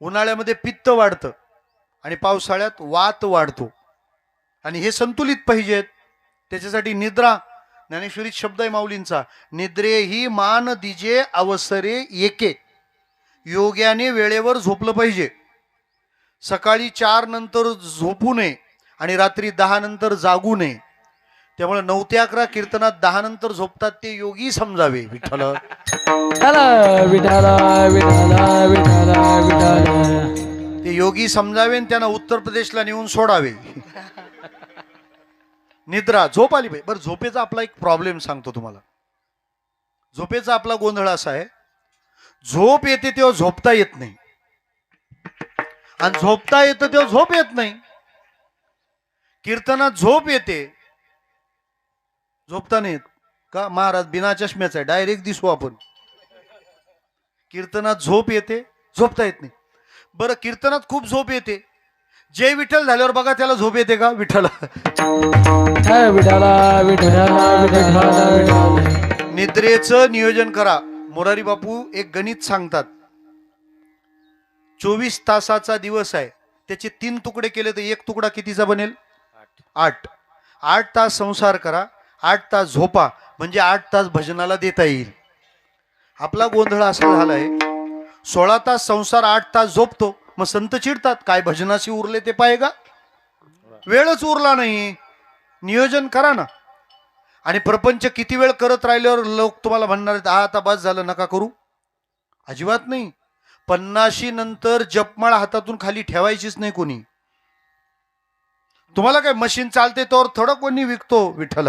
उन्हाळ्यामध्ये पित्त वाढतं, आणि पावसाळ्यात वात वाढतो. आणि हे संतुलित पाहिजेत. त्याच्यासाठी निद्रा, ज्ञानेश्वरीत शब्द आहे माऊलींचा, निद्रे ही मान दिजे अवसरे एके. योग्याने वेळेवर झोपलं पाहिजे. सकाळी 4 नंतर झोपू नये आणि रात्री 10 नंतर जागू नये. त्यामुळे 9 ते 11 कीर्तनात 10 नंतर झोपतात ते योगी समजावे. विठ्ठल. ते योगी समजावे आणि त्यांना उत्तर प्रदेशला नेऊन सोडावे. निद्रा, झोप आली पाहिजे. बरं, झोपेचा आपला एक प्रॉब्लेम सांगतो तुम्हाला. झोपेचा आपला गोंधळ असा आहे, झोप येते तेव्हा झोपता येत नाही, आणि झोपता येतं तेव्हा झोप येत नाही. कीर्तनात झोप येते, झोपता नाही येत. का? महाराज बिना चष्म्याचा आहे, डायरेक्ट दिसू आपण. कीर्तनात झोप येते, झोपता येत नाही. बरं, कीर्तनात खूप झोप येते, जय विठ्ठल झाल्यावर बघा त्याला झोप येते का? विठ्ठल. निद्रेचं नियोजन करा. मोरारी बापू एक गणित सांगतात. 24 तासाचा दिवस आहे, त्याचे 3 तुकडे केले तर एक तुकडा कितीचा बनेल? 8. 8 तास संसार करा, 8 तास झोपा, म्हणजे 8 तास भजनाला देता येईल. आपला गोंधळ असा झालाय, 16 तास संसार, 8 तास झोपतो. मग संत चिडतात, काय भजनाशी उरले ते पाहे का? वेळच उरला नाही. नियोजन करा ना. आणि प्रपंच किती वेळ करत राहिल्यावर लोक तुम्हाला म्हणणार आहेत, आता बस झालं, नका करू. अजिबात नाही. 50 नंतर जपमाळ हातातून खाली ठेवायचीच नाही कोणी. तुम्हाला काय मशीन चालते तर थोडं कोणी विकतो. विठ्ठल.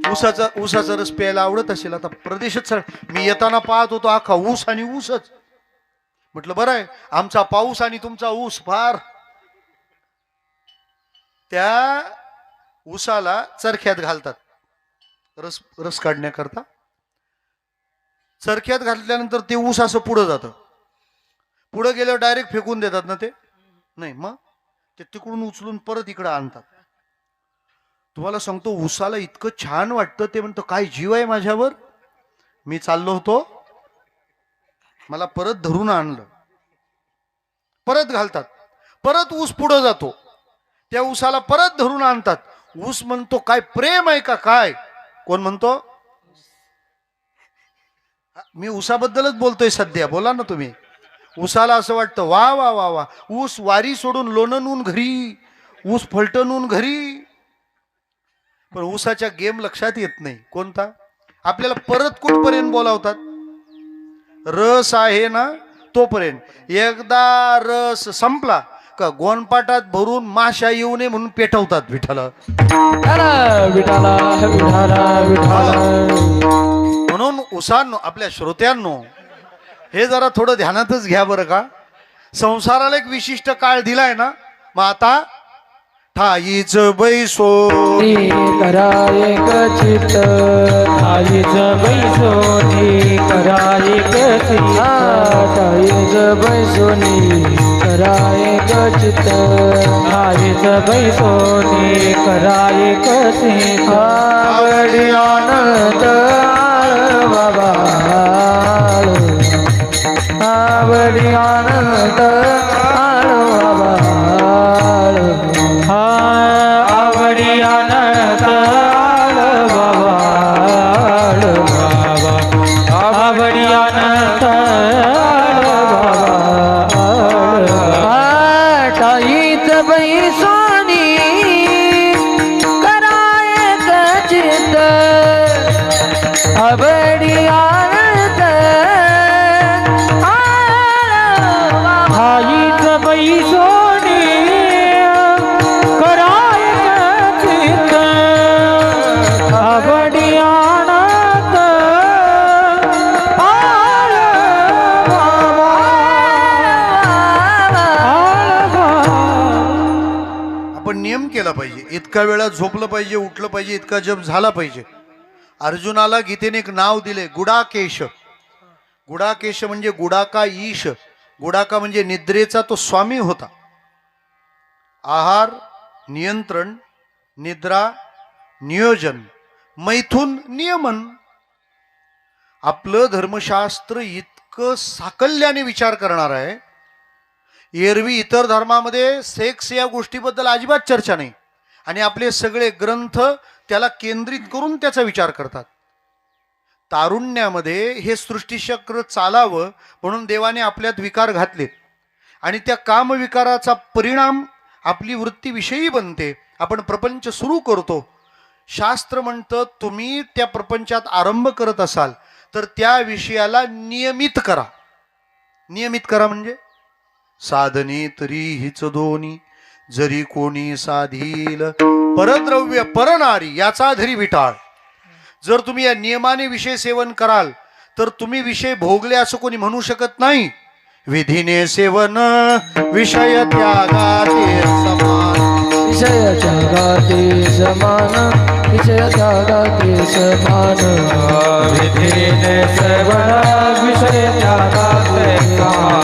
ऊसाचा रस प्यायला आवडत असेल. आता प्रदेशच मी येताना पाहत होतो, अख्खा ऊस आणि ऊसच. म्हटलं बरं आहे, आमचा पाऊस आणि तुमचा ऊस फार त्या ऊसाला चरख्यात घालतात रस रस काढण्याकरता. चरख्यात घातल्यानंतर ते ऊस असं पुढं जातं. पुढं गेल्यावर डायरेक्ट फेकून देतात ना ते नाही, मग ते तिकडून उचलून परत इकडं आणतात. तुम्हाला सांगतो ऊसाला इतकं छान वाटतं, ते म्हणतं काय जीव आहे माझ्यावर, मी चाललो होतो मला परत धरून आणलं. परत घालतात, परत ऊस पुढं जातो, त्या ऊसाला परत धरून आणतात. ऊस म्हणतो काय प्रेम आहे का काय. कोण म्हणतो, मी ऊसाबद्दलच बोलतोय सध्या, बोला ना तुम्ही. ऊसाला असं वाटतं वा वा वा वा, ऊस वारी सोडून लोणनून घरी, ऊस फलटणून घरी. पण ऊसाच्या गेम लक्षात येत नाही कोणता. आपल्याला परत कुठपर्यंत बोलावतात, रस आहे ना तोपर्यंत. एकदा रस संपला का गोनपाटात भरून माशा येऊ नये म्हणून पेटवतात विठाला.
विठाला विठाला विठाला.
म्हणून उसांनो, आपल्या श्रोत्यांनो, हे जरा थोडं ध्यानातच घ्या बरं का. संसाराला एक विशिष्ट काळ दिलाय ना, मग आता ठाईच बैसोनी
करा एक चित्त, ठाईच बैसोनी करा एक चित्त, ठाईच बैसोनी करा एक चित्त, ठाईच बैसोनी करा एक चित्त. आवडी आनंद बाबा, आवडी आनंद बाबा, आवडी आनंद बाबा, आवडी आनंद बाबा. ठाईच बैसोनी करायक चित्त, आवडी आनंद. ठाईच बैसोनी करायक चित्त, आवडी आनंद.
आपण नियम केला पाहिजे, इतका वेळा झोपलं पाहिजे, उठलं पाहिजे, इतका जप झाला पाहिजे. अर्जुनाला गीतेने एक नाव दिले, गुडाकेश. गुडाकेश म्हणजे गुडाका ईश. गुडाका म्हणजे निद्रेचा तो स्वामी होता. आहार नियंत्रण, निद्रा नियोजन, मैथून नियमन. आपलं धर्मशास्त्र इतकं साकल्याने विचार करणार आहे. एरवी इतर धर्मामध्ये सेक्स या गोष्टीबद्दल अजिबात चर्चा नाही, आणि आपले सगळे ग्रंथ त्याला केंद्रित करून त्याचा विचार करतात. तारुण्यामध्ये हे सृष्टीचक्र चालावं म्हणून देवाने आपल्यात विकार घातले, आणि त्या कामविकाराचा परिणाम आपली वृत्तीविषयी बनते. आपण प्रपंच सुरू करतो. शास्त्र म्हणतं तुम्ही त्या प्रपंचात आरंभ करत असाल तर त्या विषयाला नियमित करा. नियमित करा म्हणजे साधने तरी हिच दोन्ही, जरी कोणी साधील परद्रव्य परनारी याचा धरी विटाळ. जर तुम्ही या नियमाने विषय सेवन कराल तर तुम्ही विषय भोगले असं कोणी म्हणू शकत नाही. विधीने सेवन विषय त्यागाते समान,
विषय त्यागाते समान, विषय त्यागाते समान. विधीने सेवन विषय त्यागाते समान,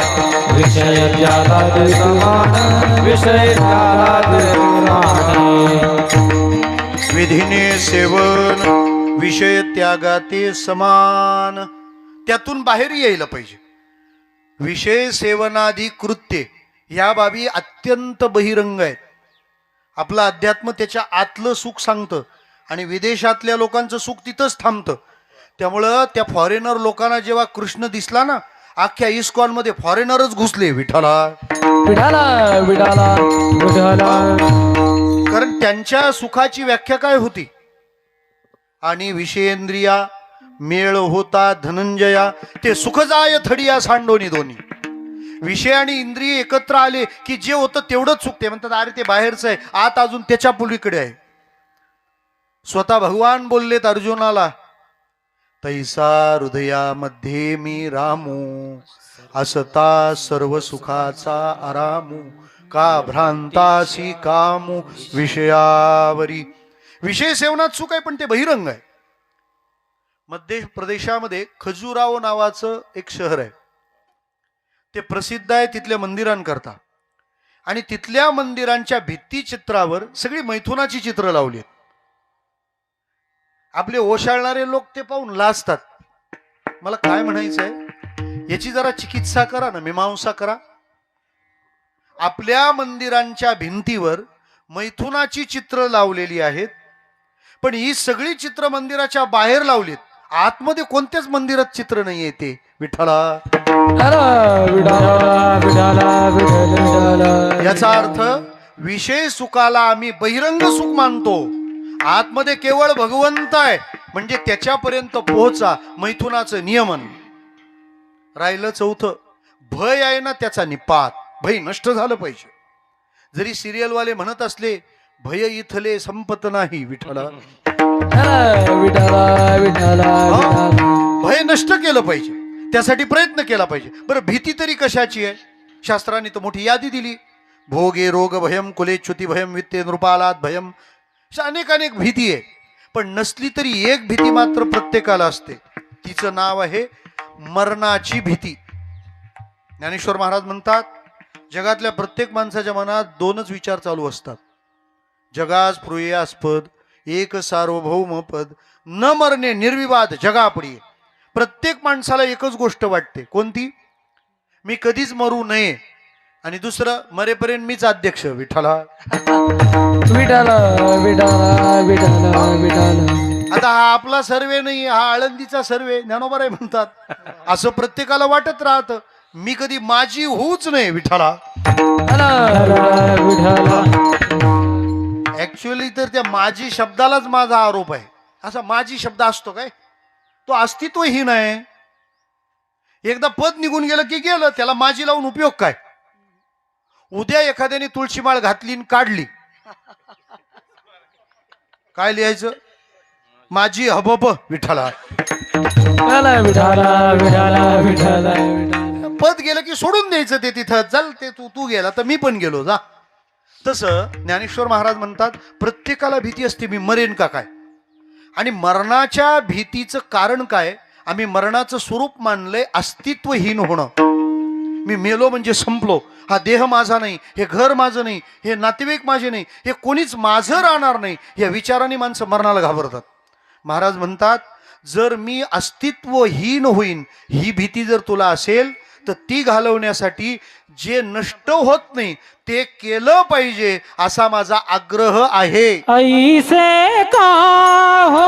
विषय त्यागाते समान, विषय त्यागाते समान.
विधीने सेवन विषय त्यागाते समान. त्यातून बाहेर यायला पाहिजे. विषय सेवनादी कृत्ये ह्या बाबी अत्यंत बहिरंग आहेत. आपलं अध्यात्म त्याच्या आतलं सुख सांगतं, आणि विदेशातल्या लोकांचं सुख तिथंच थांबतं. त्यामुळं त्या फॉरेनर लोकांना जेव्हा कृष्ण दिसला ना, अख्ख्या इस्कॉन मध्ये फॉरेनरच घुसले विठाला
विठाला विठाला विठाला.
कारण त्यांच्या सुखाची व्याख्या काय होती. आणि विषयेंद्रिया मेळ होता धनंजया, ते सुख जाय थडिया सांडोनी दोन्ही. विषय आणि इंद्रिय एकत्र आले की जे होतं तेवढंच सुख. ते म्हणतात अरे ते बाहेरचं आहे, आत अजून त्याच्या पुलीकडे आहे. स्वतः भगवान बोललेत अर्जुनाला, तैसा हृदयामध्ये मी रामू, असता सर्व सुखाचा आरामू. का भ्रांतासी कामू विषयावरी. विषय सेवनात चूक आहे, पण ते बहिरंग आहे. मध्य प्रदेशामध्ये खजुराहो नावाचं एक शहर आहे. ते प्रसिद्ध आहे तिथल्या मंदिरांकरता. आणि तिथल्या मंदिरांच्या भित्तिचित्रावर सगळी मैथुनाची चित्र लावली आहेत. आपले ओशाळणारे लोक ते पाहून लाजतात. मला काय म्हणायचंय, याची जरा चिकित्सा करा ना, मीमांसा करा. आपल्या मंदिरांच्या भिंतीवर मैथुनाची चित्र लावलेली आहेत, पण ही सगळी चित्र मंदिराच्या बाहेर लावलीत. आतमध्ये कोणत्याच मंदिरात चित्र नाही येते. विठ्ठला याचा अर्थ विषय सुखाला आम्ही बहिरंग सुख मानतो, आतमध्ये केवळ भगवंत आहे, म्हणजे त्याच्यापर्यंत पोहोचा. मैथुनाचं नियमन राहिलं. चौथं, भय आहे ना त्याचा निपात. भय नष्ट झालं पाहिजे. जरी सिरियलवाले म्हणत असले भय इथले संपत नाही. विठ्ठला भय नष्ट केलं पाहिजे, त्यासाठी प्रयत्न केला पाहिजे. बरं, भीती तरी कशाची आहे? शास्त्रांनी तर मोठी यादी दिली. भोगे रोग भयम कुलेच्युती भयम वित्ते नृपालात भयम. अनेक अनेक भीती आहे, पण नसली तरी एक भीती मात्र प्रत्येकाला असते. तिचं नाव आहे मरणाची भीती. ज्ञानेश्वर महाराज म्हणतात, जगातल्या प्रत्येक माणसाच्या मनात दोनच विचार चालू असतात. जगास प्रूयास्पद एक सार्वभौम पद, न मरणे निर्विवाद जगापडी. प्रत्येक माणसाला एकच गोष्ट वाटते. कोणती? मी कधीच मरू नये. आणि दुसरं, मरेपर्यंत मीच अध्यक्ष. विठ्ठला
विठाला विठाला विठाला विठाला.
आता हा आपला सर्वे नाही, हा आळंदीचा सर्वे. ज्ञानोबा म्हणतात असं प्रत्येकाला वाटत राहतं, मी कधी माझी होऊच नाही. विठ्ठला ऍक्च्युअली तर त्या माझी शब्दालाच माझा आरोप आहे. असा माझी शब्द असतो काय? तो अस्तित्वहीन आहे. एकदा पद निघून गेलं की गेलं, त्याला माझी लावून उपयोग काय? उद्या एखाद्याने तुळशी माळ घातली आणि काढली, काय लिहायचं? माझी हबब. विठ्ठला पद गेलं की सोडून द्यायचं ते तिथं. चल ते तू गेला तर मी पण गेलो, जा. तसं ज्ञानेश्वर महाराज म्हणतात, प्रत्येकाला भीती असते, मी मरेन का काय. आणि मरणाच्या भीतीचं कारण काय? आम्ही मरणाचं स्वरूप मानलंय अस्तित्वहीन होणं. मी मेलो म्हणजे संपलो. हा देह माझा नाही, हे घर माझं नाही, हे नातेवाईक माझे नाही, हे कोणीच माझं राहणार नाही. या विचाराने माणसं मरणाला घाबरतात. महाराज म्हणतात, जर मी अस्तित्वहीन होईन ही भीती जर तुला असेल, तर ती घालवण्यासाठी जे नष्ट होत नाही ते केलं पाहिजे, असा माझा आग्रह आहे.
ऐसे का हो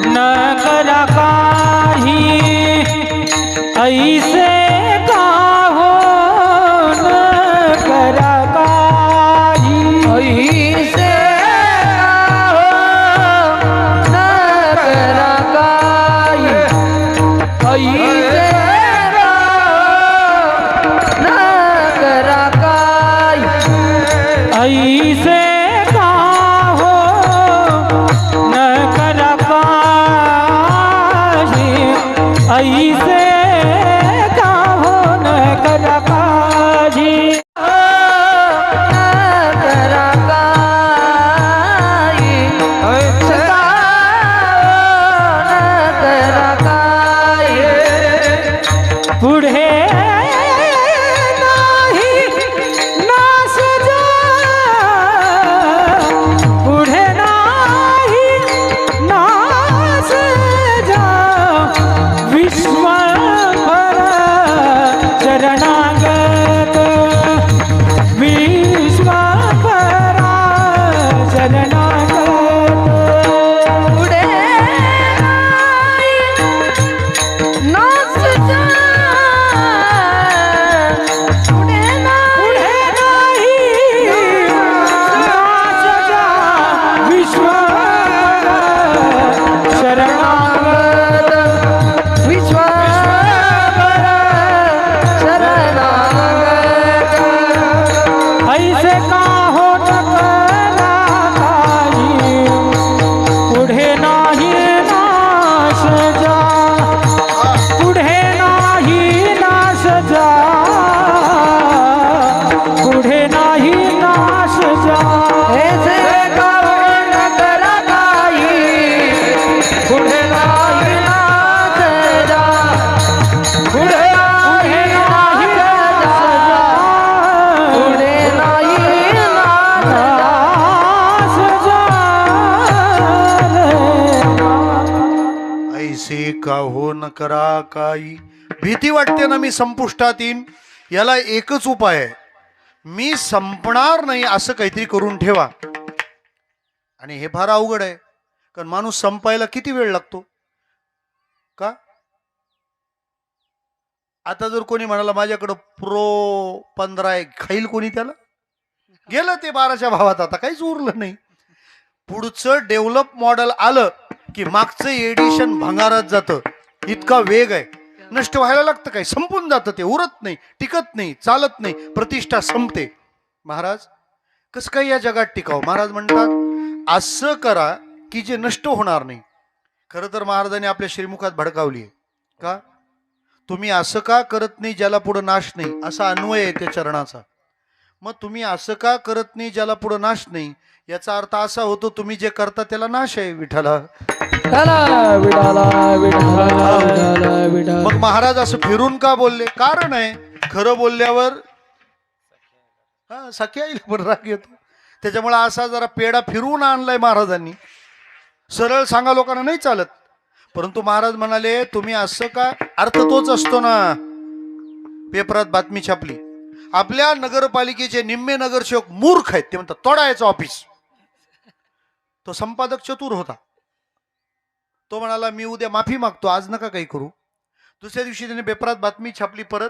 न करा काही, ऐसे का हो न करा काही,
ऐसे हो न करा काही, ऐसे न करा काही,
ऐसे का हो न करा काही, ऐसे का हो न करा काही. पुढे नाही नाश जा, पुढे नाही नाश जा, विश्वभर शरणागत, विश्वभर शरणागत.
पुढे नाच जा, पुढे
पुढे नाही नाश जा, विश्वभर शरणागत,
विश्वभर शरणागत.
ऐसे का हो न करा काही, पुढे नाही नाश जा, पुढे नाही नाश जा,
नाही नाच जा पुढे नाही नाच जा पुढे नाही नाच
ऐसे का हो न करा काही. भीती वाटते ना मी संपुष्टात येईन. याला एकच उपाय आहे, मी संपणार नाही असं काहीतरी करून ठेवा. आणि हे फार अवघड आहे, कारण माणूस संपायला किती वेळ लागतो का. आता जर कोणी म्हणाला माझ्याकडं प्रो 15 आहे, खाईल कोणी त्याला. गेलं ते 12च्या भावात, आता काहीच उरलं नाही. पुढचं डेव्हलप मॉडेल आलं की मागचं एडिशन भंगारात जातं. इतका वेग आहे, नष्ट व्हायला लागतं, काय संपून जातं, ते उरत नाही, टिकत नाही, चालत नाही, प्रतिष्ठा संपते. महाराज कसं काय या जगात टिकावं. महाराज म्हणतात असं करा की जे नष्ट होणार नाही. खरं तर महाराजांनी आपल्या श्रीमुखात भडकावली आहे का, तुम्ही असं का करत नाही ज्याला पुढं नाश नाही, असा अन्वय आहे त्या चरणाचा. मग तुम्ही असं का करत नाही ज्याला पुढं नाश नाही, याचा अर्थ असा होतो तुम्ही जे करता त्याला नाश आहे. विठ्ठला मग महाराज असं फिरून का बोलले, कारण आहे खरं बोलल्यावर सख्या येईल पण राग येतो. त्याच्यामुळे असा जरा पेढा फिरवून आणलाय महाराजांनी. सरळ सांगा लोकांना नाही चालत, परंतु महाराज म्हणाले तुम्ही असं का, अर्थ तोच असतो ना. पेपरात बातमी छापली, आपल्या नगरपालिकेचे निम्मे नगरसेवक मूर्ख आहेत, ते म्हणतात तोडायचं ऑफिस. तो संपादक चतुर होता, तो म्हणाला मी उद्या माफी मागतो, आज नका काही करू. दुसऱ्या दिवशी त्याने पेपरात बातमी छापली परत,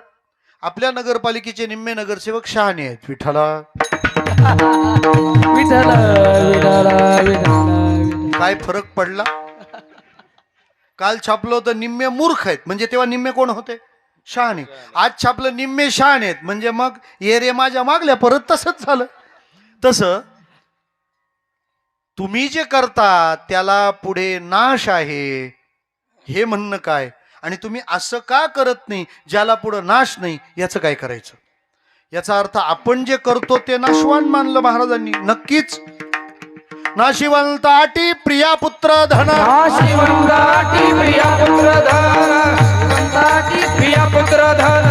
आपल्या नगरपालिकेचे निम्मे नगरसेवक शहाणे आहेत. विठ्ठला काय फरक पडला. काल छापलं होतं निम्मे मूर्ख आहेत, म्हणजे तेव्हा निम्मे कोण होते, शहाणे. आज छापलं निम्मे शहाणे आहेत, म्हणजे मग ये रे माझ्या मागल्या परत तसंच झालं. तसं तुम्ही जे करता त्याला पुढे नाश आहे हे म्हणणं काय, आणि तुम्ही असं का करत नाही ज्याला पुढे नाश नाही, याचं काय करायचं. याचा अर्थ आपण जे करतो ते नाशवान मानलं महाराजांनी. नक्कीच नाशिवंत आटी प्रिया पुत्र धन,
नाशिवंताटी प्रिया पुत्र धन, वंताटी प्रिया पुत्र धन,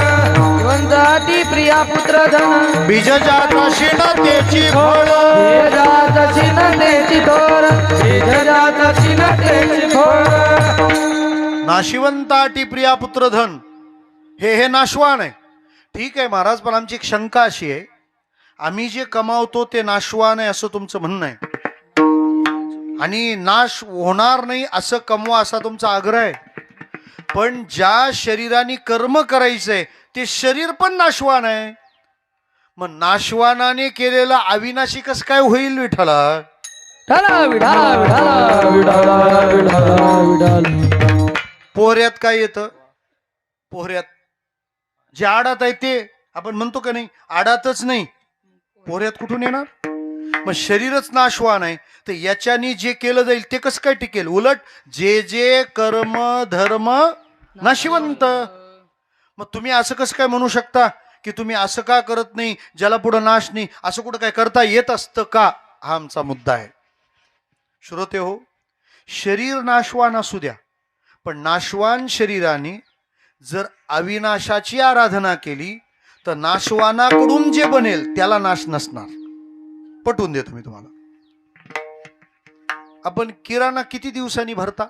वंताटी प्रिया पुत्र धन.
बीज जाता शिण त्याची फळ,
जात चिनतेची थोर, जात चिनतेची थोर.
नाशिवंत आटी प्रिया पुत्र धन, हे नाशवान आहे. ठीक आहे महाराज, पण आमची एक शंका अशी आहे, आम्ही जे कमावतो ते नाशवान आहे असं तुमचं म्हणणं आहे, आणि नाश होणार नाही असं कमवा असा तुमचा आग्रह आहे. पण ज्या शरीराने कर्म करायचंय ते शरीर पण नाशवान आहे. मग नाशवानाने केलेला अविनाशी कस काय होईल. विठ्ठला पोहऱ्यात काय येतं, पोहऱ्यात जे आडात आहे ते आपण म्हणतो का नाही, आडातच नाही, पोहऱ्यात कुठून येणार. मग शरीरच नाशवान आहे, तर याच्यानी जे केलं जाईल ते कसं काय टिकेल. उलट जे जे कर्म धर्म नाशिवंत. मग तुम्ही असं कसं काय म्हणू शकता की तुम्ही असं का करत नाही ज्याला पुढे नाश नाही, असं कुठं काय करता येत असतं का, हा आमचा मुद्दा आहे. श्रोते हो, शरीर नाशवान असू द्या, पण नाशवान शरीराने जर अविनाशाची आराधना केली तर नाशवानाकडून जे बनेल त्याला नाश नसणार. पटवून देतो मी तुम्हाला. आपण किराणा किती दिवसांनी भरता.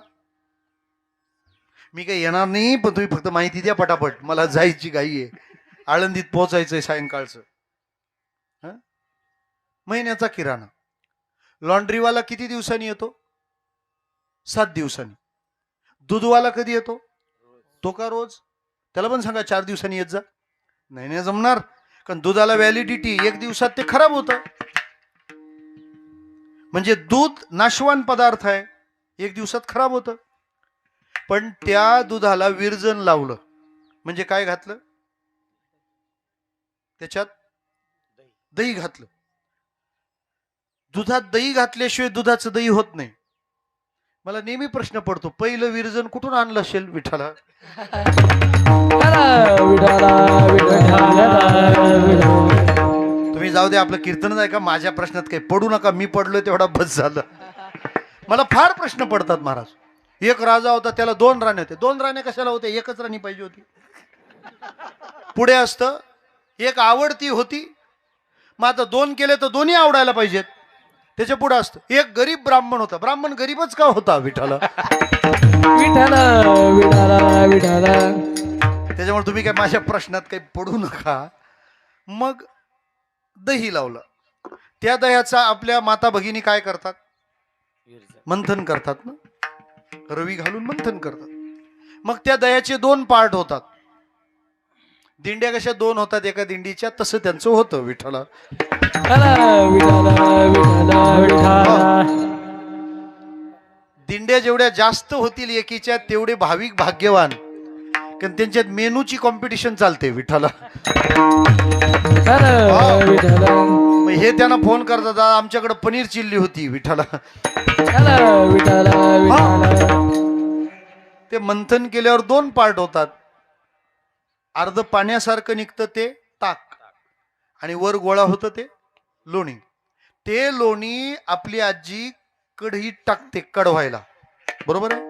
मी काही येणार नाही, पण तुम्ही फक्त माहिती द्या पटापट, मला जायची घाई आहे, आळंदीत पोहोचायचंय सायंकाळचं. महिन्याचा किराणा. लॉन्ड्रीवाला किती दिवसांनी येतो, 7 दिवसांनी. दूधवाला कधी येतो, तो का रोज, त्याला पण सांगा 4 दिवसांनी येत जा. नाही जमणार, कारण दुधाला व्हॅलिडिटी 1 दिवसात ते खराब होतं. म्हणजे दूध नाशवान पदार्थ आहे, 1 दिवसात खराब होतं. पण त्या दुधाला विरजन लावलं म्हणजे काय घातलं, त्याच्यात दही घातलं. दुधात दही घातल्याशिवाय दुधाचं दही होत नाही. मला नेहमी प्रश्न पडतो, पहिलं विरजन कुठून आणलं असेल. विठ्ठला तुम्ही जाऊ दे, आपलं कीर्तनच आहे का, माझ्या प्रश्नात काही पडू नका. मी पडलोय तेवढा बस झालं. मला फार प्रश्न पडतात महाराज. एक राजा होता, त्याला 2 राणे होते. 2 राणे कशाला होते? एकच राणी पाहिजे होती. पुढे असतं एक आवडती होती, मग आता 2 केले तर दोन्ही आवडायला पाहिजेत. त्याच्या पुढे असतं एक गरीब ब्राह्मण होता. ब्राह्मण गरीबच का होता विठाला?
विठ्ठल विठ्ठल विठ्ठल.
त्याच्यामुळे तुम्ही काय माझ्या प्रश्नात काही पडू नका. मग दही लावलं. त्या दह्याचा आपल्या माता भगिनी काय करतात? मंथन करतात ना, रवी घालून मंथन करतात. मग त्या दह्याचे 2 पार्ट होतात. दिंड्या कशा 2 होतात एका दिंडीच्या, तसं त्यांचं होतं विठाला. दिंड्या जेवढ्या जास्त होतील एकीच्या, तेवढे भाविक भाग्यवान. कारण त्यांच्यात मेनूची कॉम्पिटिशन चालते विठाला. मग हे त्यांना फोन करतात, आमच्याकडे पनीर चिल्ली होती विठाला. ते मंथन केल्यावर 2 पार्ट होतात. अर्ध पाण्यासारखं निघतं ते ताक, आणि वर गोळा होतं ते लोणी. ते लोणी आपली आजी कढईत टाकते कडवायला, बरोबर आहे.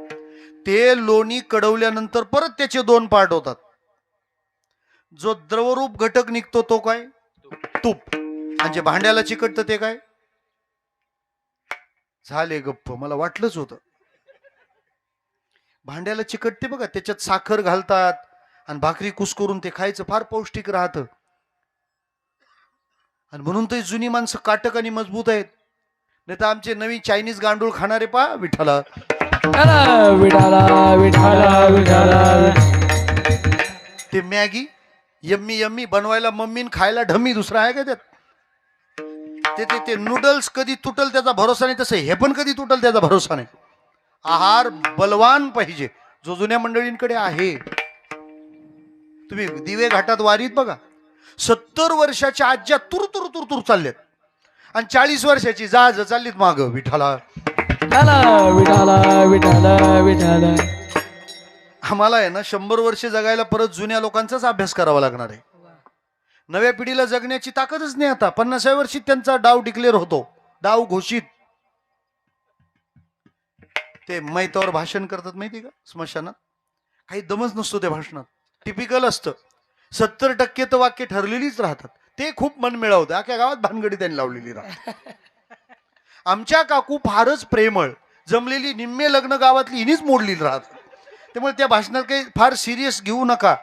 ते लोणी कडवल्यानंतर परत त्याचे 2 पार्ट होतात. जो द्रवरूप घटक निघतो तो काय? तूप. आणि जे भांड्याला चिकटतं ते काय? झाले गप्प, मला वाटलंच होतं. भांड्याला चिकटते बघा, त्याच्यात साखर घालतात आणि भाकरी कुस्करून ते खायचं, फार पौष्टिक राहतं. आणि म्हणून तर जुनी माणसं काटक आणि मजबूत आहेत. नाही तर आमचे नवीन चायनीज गांडूळ खाणारे पा विठाला. ते मॅगी यम्मी यम्मी बनवायला मम्मीन, खायला ढम्मी, दुसरा आहे का त्यात? ते नूडल्स कधी तुटल त्याचा भरोसा नाही, तसं हे पण कधी तुटल त्याचा भरोसा नाही. आहार बलवान पाहिजे, जो जुन्या मंडळींकडे आहे. तुम्ही दिवे घाटात वारीत बघा, 70 वर्षाच्या आज्या तुर तुर तुर तुर चालल्यात, आणि 40 वर्षाची जहाज चाललीत माग विठाला. आम्हाला आहे ना 100 वर्ष जगायला परत जुन्या लोकांचाच अभ्यास करावा लागणार आहे. नव्या पिढीला जगण्याची ताकदच नाही. आता 50व्या वर्षी त्यांचा डाव डिक्लेअर होतो, डाव घोषित. ते मैतावर भाषण करतात माहिती का स्मशानात, काही दमच नसतो त्या भाषणात. टिपिकल असतं, 70% तर वाक्य ठरलेलीच राहतात. ते खूप मन मिळवतं, अख्या गावात भानगडी त्यांनी लावलेली राहतात. आमच्या काकू फारच प्रेमळ, जमलेली निम्मे लग्न गावातली हिनीच मोडलेली राहतात. त्यामुळे त्या भाषणात काही फार सिरियस घेऊ नका.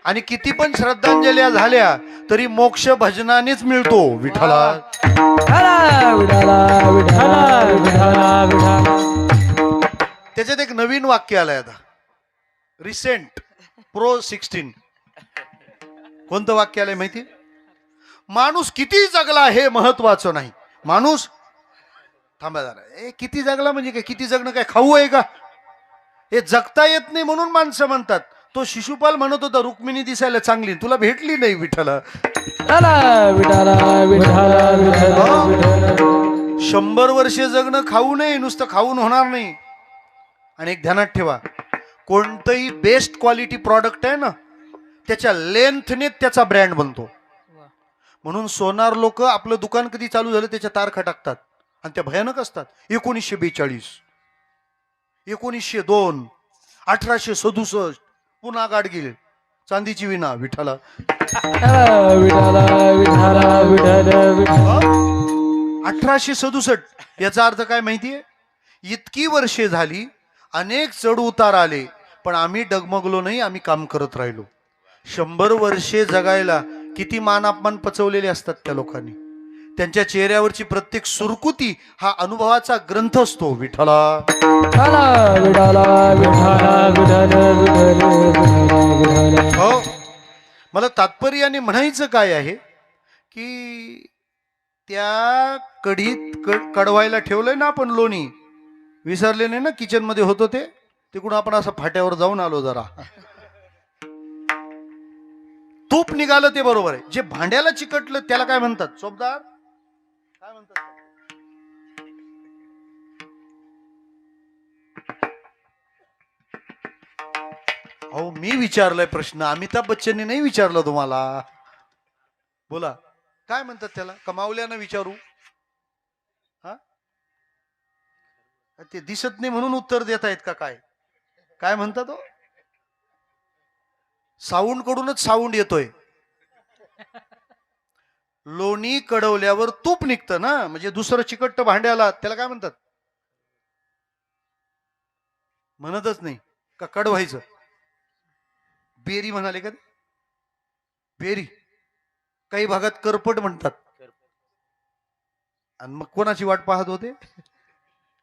आणि किती पण श्रद्धांजल्या झाल्या तरी मोक्ष भजनानेच मिळतो विठाला. त्याच्यात एक नवीन वाक्य आलंय आता, रिसेंट प्रो 16. कोणतं वाक्य आलंय माहिती? माणूस किती जगला हे महत्वाचं नाही. माणूस, थांबा जरा, किती जगला म्हणजे काय? किती जगणं काय खाऊ आहे का? हे जगता येत नाही म्हणून माणसं म्हणतात. तो शिशुपाल म्हणत होता रुक्मिणी दिसायला चांगली, तुला भेटली नाही विठाला. 100 वर्ष जगणं खाऊ नये, नुसतं खाऊन होणार नाही. आणि एक ध्यानात ठेवा, कोणतंही बेस्ट क्वालिटी प्रॉडक्ट आहे ना, त्याच्या लेंथने त्याचा ब्रँड बनतो. म्हणून सोनार लोक आपलं दुकान कधी चालू झालं त्याच्या तारखा टाकतात, आणि त्या भयानक असतात. 1942, 1902, 1867, पुन्हा गाडगीळ, चांदीची विना विठाला. 1867 याचा अर्थ काय माहितीये? इतकी वर्षे झाली, अनेक चढ उतार आले, पण आम्ही डगमगलो नाही, आम्ही काम करत राहिलो. 100 वर्षे जगायला किती मान अपमान पचवलेले असतात त्या लोकांनी. त्यांच्या चेहऱ्यावरची प्रत्येक सुरकुती हा अनुभवाचा ग्रंथ असतो विठाला. हो, मला तात्पर्याने म्हणायचं काय आहे की त्या कढीत कडवायला ठेवलंय ना आपण लोणी, विसरले नाही ना किचन मध्ये होतं ते, तिकडून आपण असं फाट्यावर जाऊन आलो. जरा तूप निघालं ते बरोबर आहे. जे भांड्याला चिकटलं त्याला काय म्हणतात? चोपदार काय म्हणतात? अहो मी विचारलाय प्रश्न, अमिताभ बच्चनने नाही विचारलं तुम्हाला. बोला काय म्हणतात त्याला? कमावल्यानं विचारू. हा, ते दिसत नाही म्हणून उत्तर देत आहेत का काय? काय म्हणता तो? साऊंड कडूनच साऊंड येतोय. लोणी कडवल्यावर तूप निघतं ना, म्हणजे दुसरं चिकट भांड्याला त्याला काय म्हणतात? म्हणतच नाही का कडवायचं? बेरी म्हणाले का? बेरी. काही भागात करपट म्हणतात. आणि मग कोणाची वाट पाहत होते?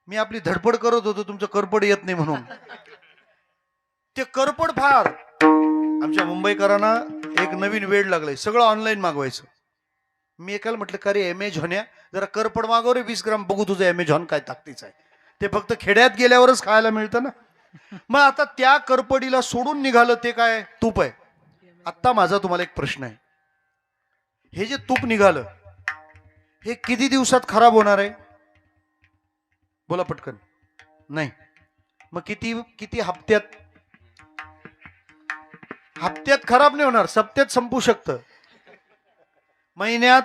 मी आपली धडपड करत होतो, तुमचं करपड येत नाही म्हणून. ते करपड फार. आमच्या मुंबईकरांना एक नवीन वेड लागलाय, सगळं ऑनलाईन मागवायचं. मी एकाला म्हटलं का रे अमेझॉन्या, जरा करपड मागव रे 20 ग्राम, बघू तुझं अमेझॉन काय ताकदीचं आहे. ते फक्त खेड्यात गेल्यावरच खायला मिळतं ना. मग आता त्या करपडीला सोडून निघालं ते काय? तूप आहे. आता माझा तुम्हाला एक प्रश्न आहे, हे जे तूप निघालं हे किती दिवसात खराब होणार आहे? बोला पटकन. नाही. मग किती किती हप्त्यात? हप्त्यात खराब नाही होणार, सप्त्यात संपू शकतं. महिन्यात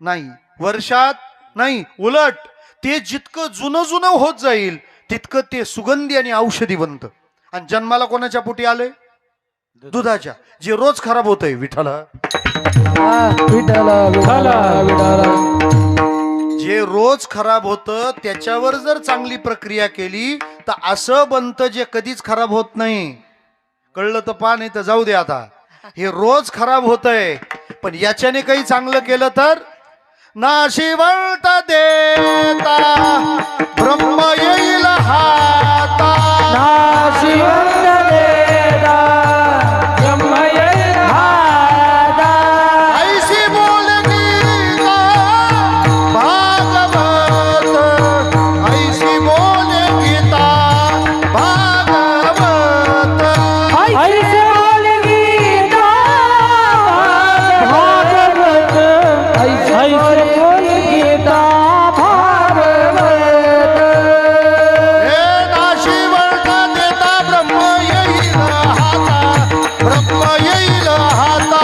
नाही, वर्षात नाही. उलट ते जितकं जुनं जुनं होत जाईल तितकं ते सुगंधी आणि औषधी बनतं. आणि जन्माला कोणाच्या पोटी आलंय? दुधाच्या. जे रोज खराब होतंय विठाला,
विठाला विठाला विठाला,
जे रोज खराब होतं त्याच्यावर जर चांगली प्रक्रिया केली तर असं बनतं जे कधीच खराब होत नाही. कळलं तर पहा, नाही तर जाऊ दे. आता हे रोज खराब होतंय, पण याच्याने काही चांगलं केलं तर नाशिवंत देता ब्रह्म येईल हाता.
नाशिवंत देता ब्रह्म येईल हाता.
ऐशी बोल गीता भागवत, ऐशी बोल गीता भागवत.
ऐसे बोल गीता भागवत, ऐसे बोल गीता भागवत.
हे नाशिवंत देता ब्रह्म येईल हाता, ब्रह्म येईल हाता.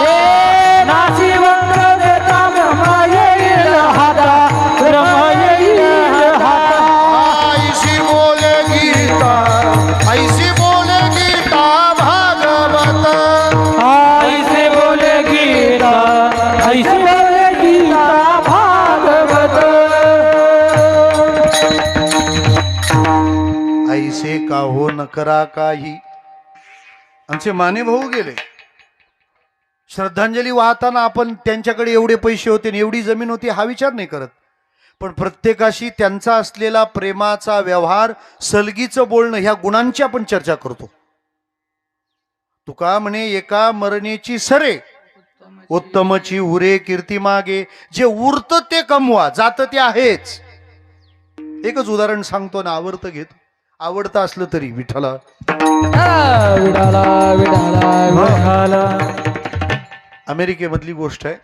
नाशिवंत देता ब्रह्म येईल हाता, ब्रह्म येईल हाता.
ऐशी बोल गीता, ऐशी बोल गीता भागवत.
ऐसे बोल गीता, ऐसे बोल गीता भागवत.
ऐसे का हो न करा काही. आमचे माने भाऊ गेले, श्रद्धांजली वाहताना आपण त्यांच्याकडे एवढे पैसे होते आणि एवढी जमीन होती हा विचार नाही करत, पण प्रत्येकाशी त्यांचा असलेला प्रेमाचा व्यवहार, सलगीचं बोलणं, ह्या गुणांची आपण चर्चा करतो. तुका म्हणे एका मरणेची सरे, उत्तमची उरे कीर्ती मागे. जे उरतं ते कमवा, जातं ते आहेच. एकच उदाहरण सांगतो ना, आवडतं घेतो. आवडतं असलं तरी विठाला,
विठाला विठाला विठाला.
अमेरिकेमधली गोष्ट आहे.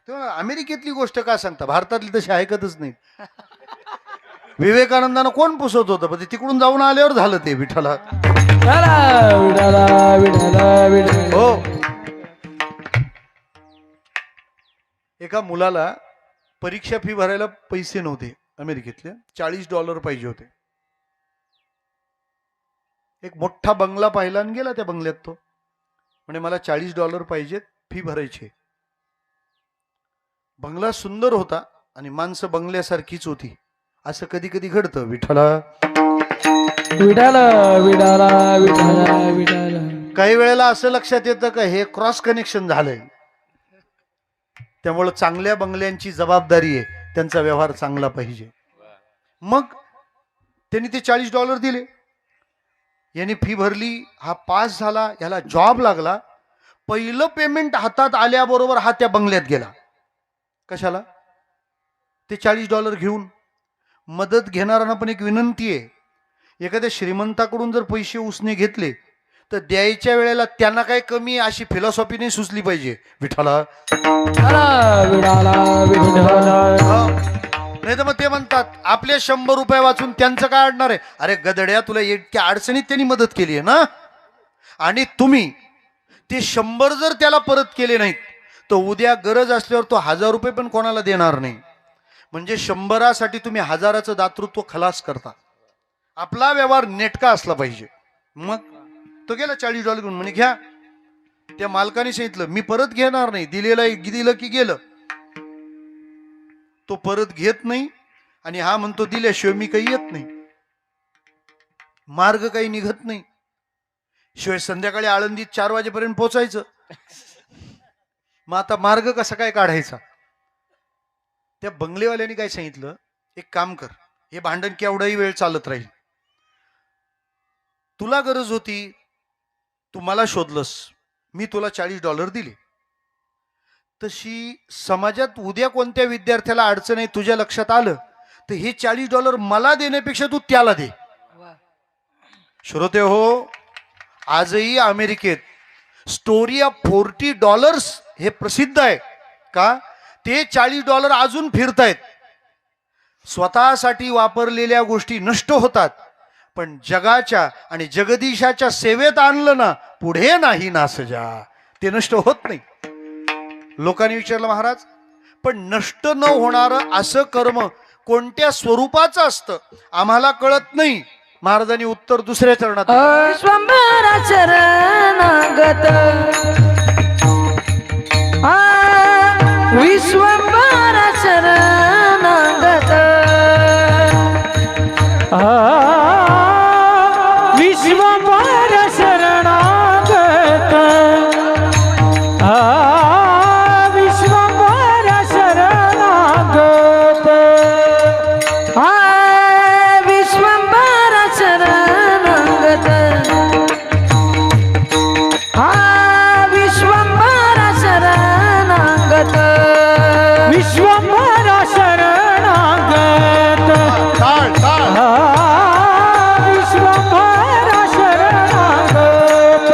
तेव्हा अमेरिकेतली गोष्ट का सांगता, भारतातली तशी ऐकतच नाही. विवेकानंदानं कोण पुसत होतं, पण ते तिकडून जाऊन आल्यावर झालं ते विठाला.
विठाला विठाला विठाला विठाला.
हो. एका मुलाला परीक्षा फी भरायला पैसे नव्हते अमेरिकेतले, $40 पाहिजे होते. एक मोठा बंगला पाहिला आणि गेला त्या बंगल्यात. तो म्हणे मला $40 पाहिजेत, फी भरायची. बंगला सुंदर होता आणि माणसं बंगल्यासारखीच होती. असं कधी कधी घडतं विठाला.
विठाला विठाला विठाला विठाला.
काही वेळेला असं लक्षात येतं का हे क्रॉस कनेक्शन झालंय. त्यामुळे चांगल्या बंगल्यांची जबाबदारी आहे, त्यांचा व्यवहार चांगला पाहिजे. मग त्यांनी ते $40 दिले, याने फी भरली, हा पास झाला, याला जॉब लागला. पहिलं पेमेंट हातात आल्याबरोबर हा त्या बंगल्यात गेला. कशाला? ते $40 घेऊन. मदत घेणाऱ्यांना पण एक विनंती आहे, एखाद्या श्रीमंताकडून जर पैसे उसने घेतले तर द्यायच्या वेळेला त्यांना काय कमी अशी फिलॉसॉफी नाही सुचली पाहिजे विठाला. नाही तर मग ते म्हणतात आपले $100 वाचून त्यांचं काय अडणार आहे. अरे गदड्या, तुला इतक्या अडचणीत त्यांनी मदत केली आहे ना, आणि तुम्ही ते 100 जर त्याला परत केले नाहीत तर उद्या गरज असल्यावर तो ₹1000 पण कोणाला देणार नाही. म्हणजे 100साठी तुम्ही 1000चं दातृत्व खलास करता. आपला व्यवहार नेटका असला पाहिजे. मग तो गेला $40 घेऊन, म्हणे घ्या. त्या मालकाने सांगितलं मी परत घेणार नाही, दिलं की गेलं. तो परत घेत नाही आणि हा म्हणतो दिल्याशिवाय मी काही येत नाही. मार्ग काही निघत नाही. शिवाय संध्याकाळी आळंदीत 4 वाजेपर्यंत पोहोचायचं. मग आता मार्ग कसा काय काढायचा? त्या बंगलेवाल्याने काय सांगितलं, एक काम कर, हे भांडण केवढाही वेळ चालत राहील. तुला गरज होती, तू मला शोधलंस, मी तुला $40 दिले. तशी समाजात उद्या कोणत्या विद्यार्थ्याला अडचण आहे तुझ्या लक्षात आलं तर हे $40 मला देण्यापेक्षा तू त्याला दे. श्रोते हो, आजही अमेरिकेत स्टोरी ऑफ $40 हे प्रसिद्ध आहे का? ते $40 अजून फिरतायत. स्वतःसाठी वापरलेल्या गोष्टी नष्ट होतात, पण जगाच्या आणि जगदीशाच्या सेवेत आणलं ना, पुढे नाही नासजा, ते नष्ट होत नाही. लोकांनी विचारलं, महाराज पण नष्ट न होणारं असं कर्म कोणत्या स्वरूपाचं असतं आम्हाला कळत नाही. महाराजांनी उत्तर दुसऱ्या चरणात दिलं.
विश्वंभरा शरणागत विश्वंभरा शरणागत
विश्वंभर शरणागत विश्वंभर शरणागत
विश्वंभरा शरणागत विश्वंभरा शरणागत
विश्वंभर शरणागत
टाळ टाळ.
विश्वंभर शरणागत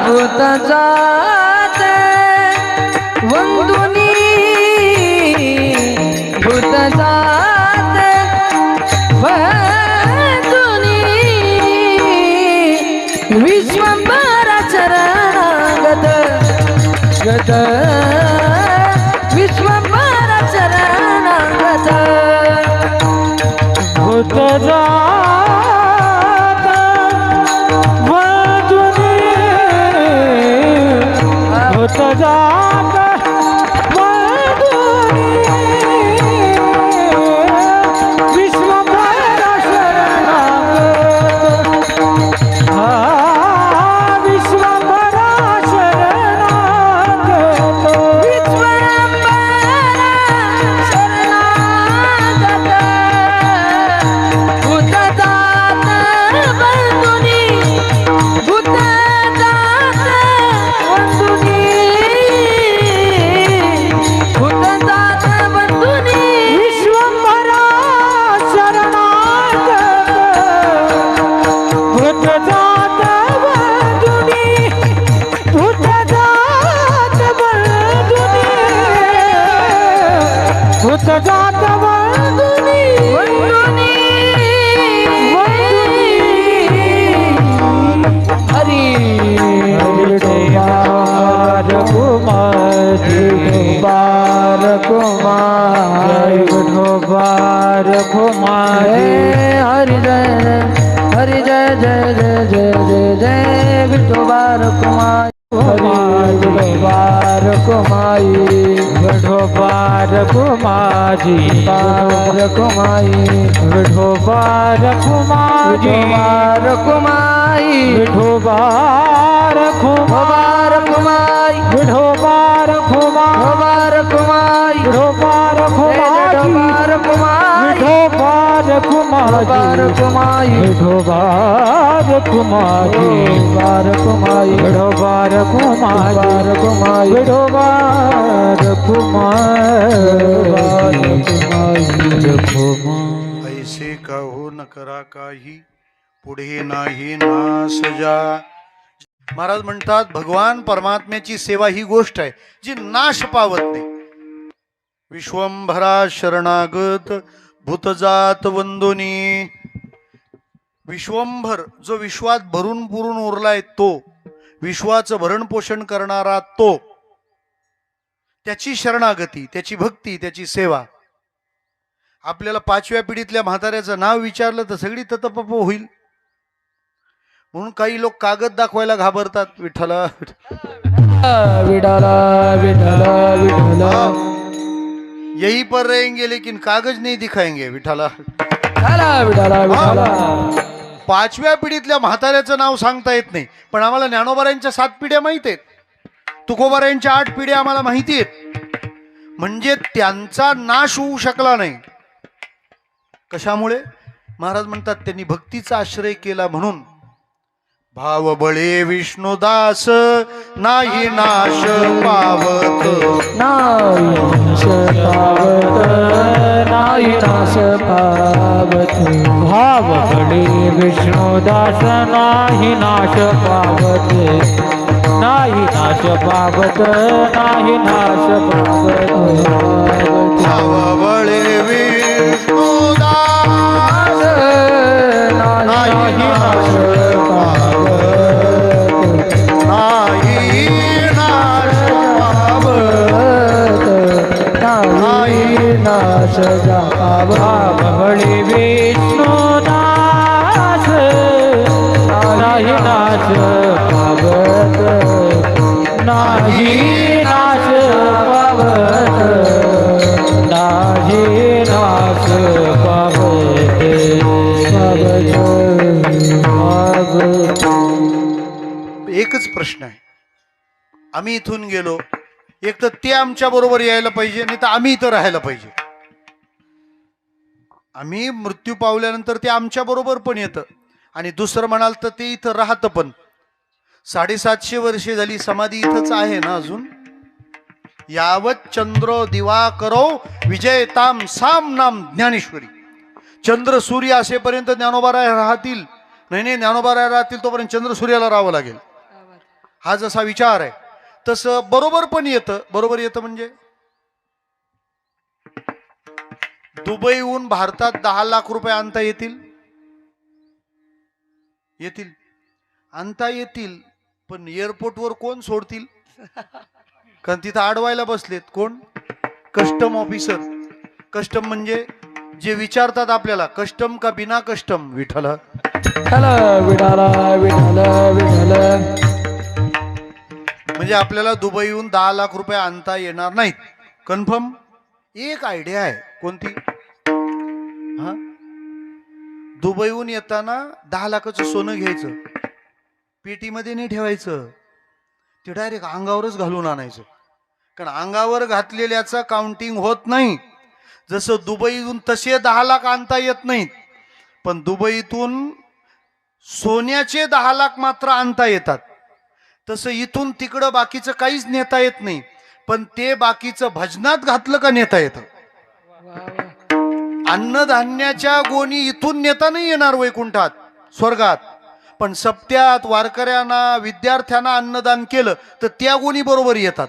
भूत जात वंदुनी भूत जात वंदुनी विश्वंभरा शरणागत गत विश्वंभरा शरणागत
भूत जात वंदुनी भूत जात वंदुनी विश्वंभर शरणागत विश्वंभर शरणागत विश्वंभरा शरणागत भूत जात वंदुनी भूत जात वंदुनी भूत जात वंदुनी
हरी
विठोबार कुमार विठोबार कुमार विठोबार कुमार
हरि जय जय जय जय जय जय विठोबार कुमार
विठोबार कुमाई विठोबार कुमाजी
बार कुमाई
विठोबार कुमाजी
विठोबार कुमाई
विठोबार
बार कुमाई
विठोबार
बार कुमाई
विठोबार
बार कुमाई
विठोबार
बार कुमाई
विठोबार कुमाजी
बार कुमाई
विठोबार कुमाजी
बार कुमाई
विठोबार कुमारी
ऐसे काहू न करा काही, पुढे नाही नासजा. महाराज म्हणतात भगवान परमात्म्याची सेवा ही गोष्ट आहे जी नाश पावत नाही. विश्वंभरा शरणागत भूतजात वंदोनी. विश्वंभर जो विश्वात भरून पुरून उरलाय तो, विश्वाचं भरण पोषण करणारा तो, त्याची शरणागती, त्याची भक्ती, त्याची सेवा. आपल्याला 5व्या पिढीतल्या म्हाताऱ्याचं नाव विचारलं तर सगळी ततपप होईल. म्हणून काही लोक कागद दाखवायला घाबरतात. विठ्ठला
विठाला विठाला विठाला
यही पर रहेंगे लेकिन कागज नहीं दिखाएंगे. विठ्ठला
विठाला विठाला विठाला
5व्या पिढीतल्या म्हाताऱ्याचं नाव सांगता येत नाही, पण आम्हाला ज्ञानोबारायांच्या 7 पिढ्या माहित आहेत, तुकोबारायांच्या 8 पिढ्या आम्हाला माहिती आहेत. म्हणजे त्यांचा नाश होऊ शकला नाही. कशामुळे? महाराज म्हणतात त्यांनी भक्तीचा आश्रय केला म्हणून. भाव बळे विष्णुदास नाही नाश पावत.
नाही नाश पावत नाही नाश पावत
भाव बळे विष्णुदास नाही नाश पावत नाही नाश पावत नाही नाश पावत.
भाव बळे विष्णुदास
नाही नाश
नाही नाश पावत.
नाही नाश
भाव बळे विष्णुदास नाही नाश पावत नाही नाश पावत नाही नाश पावत.
एकच प्रश्न आहे. आम्ही इथून गेलो, एक तर ते आमच्या बरोबर यायला पाहिजे, नाही तर आम्ही इथं राहायला पाहिजे. आम्ही मृत्यू पावल्यानंतर ते आमच्या बरोबर पण येतं, आणि दुसरं म्हणाल तर ते इथं राहतं पण. 750 वर्षे झाली समाधी इथंच आहे ना अजून. यावत चंद्र दिवा करो विजयताम साम नाम ज्ञानेश्वरी. चंद्र सूर्य असेपर्यंत ज्ञानोबाराय राहतील. नाही ज्ञानोबाराय राहतील तोपर्यंत चंद्र सूर्याला राहावं लागेल. हा जसा विचार आहे तसं बरोबर पण येतं. बरोबर येतं म्हणजे दुबईहून भारतात 10 लाख रुपये आणता येतील. येतील आणता येतील, पण एअरपोर्टवर कोण सोडतील? कारण तिथं अडवायला बसलेत कोण? Custom officer. कस्टम म्हणजे जे विचारतात आपल्याला कस्टम का बिना कस्टम. विठ्ठला
विठाला विठाला विठाला
म्हणजे आपल्याला दुबईहून 10 लाख रुपये आणता येणार नाहीत. कन्फर्म. एक आयडिया आहे. कोणती? हा, दुबईहून येताना 10 लाखाचं सोनं घ्यायचं, पेटीमध्ये नाही ठेवायचं, ते डायरेक्ट अंगावरच घालून आणायचं. कारण अंगावर घातलेल्याचं काउंटिंग होत नाही. जसं दुबईतून तसे 10 लाख आणता येत नाहीत, पण दुबईतून सोन्याचे 10 लाख मात्र आणता येतात. तसं इथून तिकडं बाकीचं काहीच नेता येत नाही, पण ते बाकीचं भजनात घातलं का नेता येतं. अन्नधान्याच्या गोणी इथून नेता नाही येणार वैकुंठात स्वर्गात, पण सप्त्यात वारकऱ्यांना विद्यार्थ्यांना अन्नदान केलं तर त्या गोणी बरोबर येतात.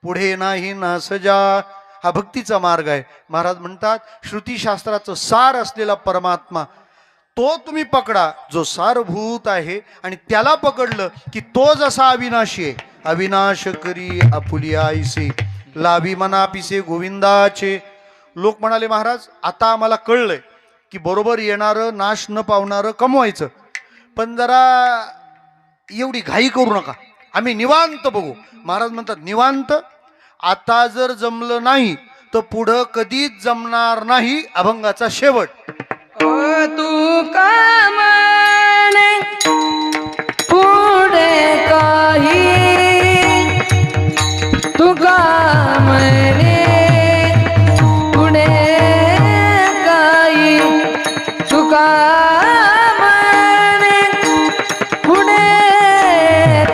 पुढे नाही ना सजा. हा भक्तीचा मार्ग आहे. महाराज म्हणतात श्रुतीशास्त्राचं सार असलेला परमात्मा तो तुम्ही पकडा, जो सारभूत आहे, आणि त्याला पकडलं की तो जसा अविनाशी आहे. अविनाश करी आपुलिया ऐसे लाभी मना पिसे गोविंदाचे. लोक म्हणाले महाराज आता आम्हाला कळलंय की बरोबर येणारं नाश न पावणारं कमवायचं, पण जरा एवढी घाई करू नका, आम्ही निवांत बघू. महाराज म्हणतात निवांत. आता जर जमलं नाही तर पुढं कधीच जमणार नाही. अभंगाचा शेवट.
तू का म्हणे पुढे काही, तू का म्हणे पुढे काही, तू का म्हणे पुढे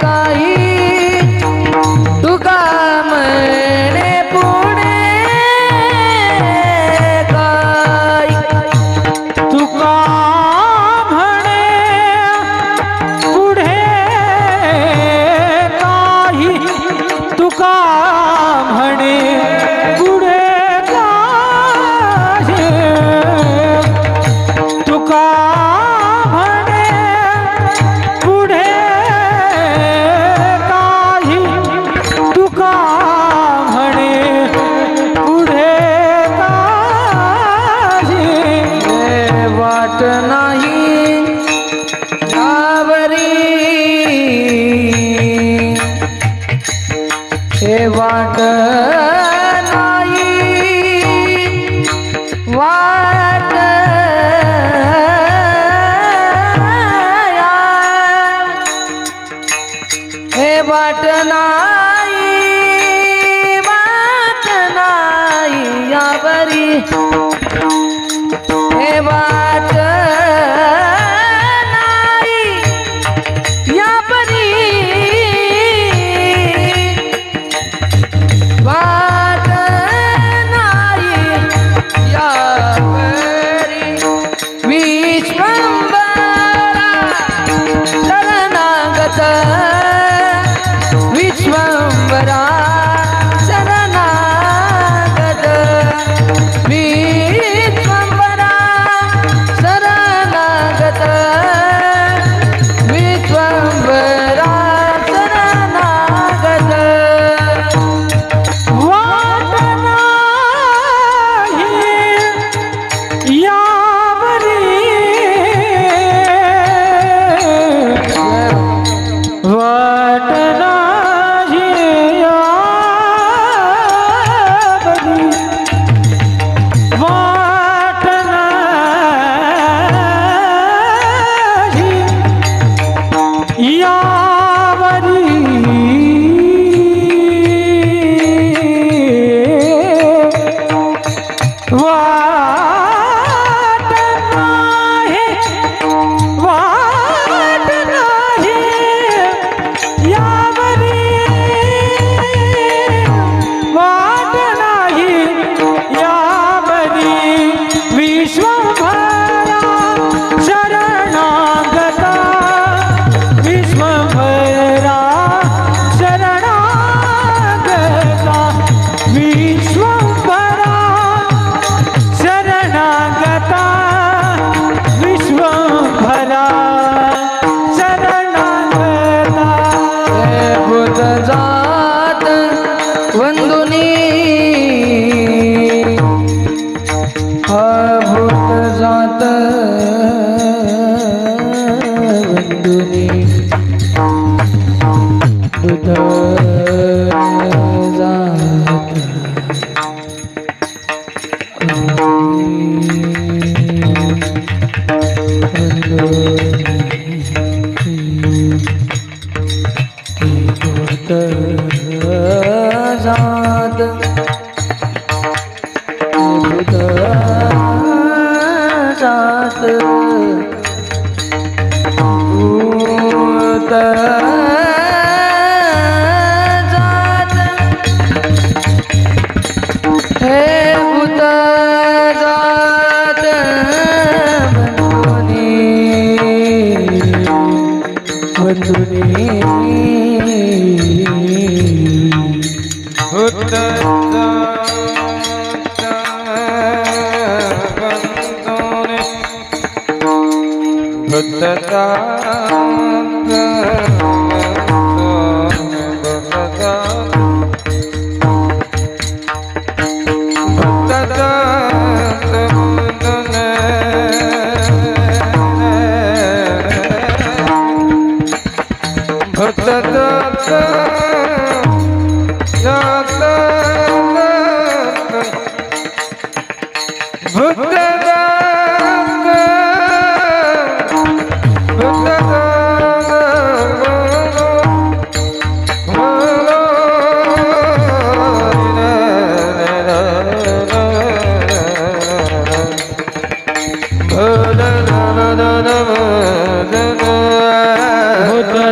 काही, तू का म्हणे पुढे काही.
तुका म्हणे
वाट नाही यावरी हे वाट नाही यावरी वाट नाही यावरी विश्वंभरा शरणागत विश्वंभरा शरणागत विश्वंभरा शरणागत विश्वंभरा शरणागत
वाट नाही यावरी वाट नाही यावरी वाट नाही यावरी वाट नाही यावरी वाट नाही यावरी विश्वंभरा शरणागता विश्वंभरा शरणागता विश्वंभरा शरणागता विश्वंभरा शरणागता
हे भूत जात वंदुनी भूत जात वंदुनी भूत जात जात भूत जात भूत जात हे भूत जात वंदुनी
भूत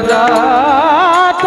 जात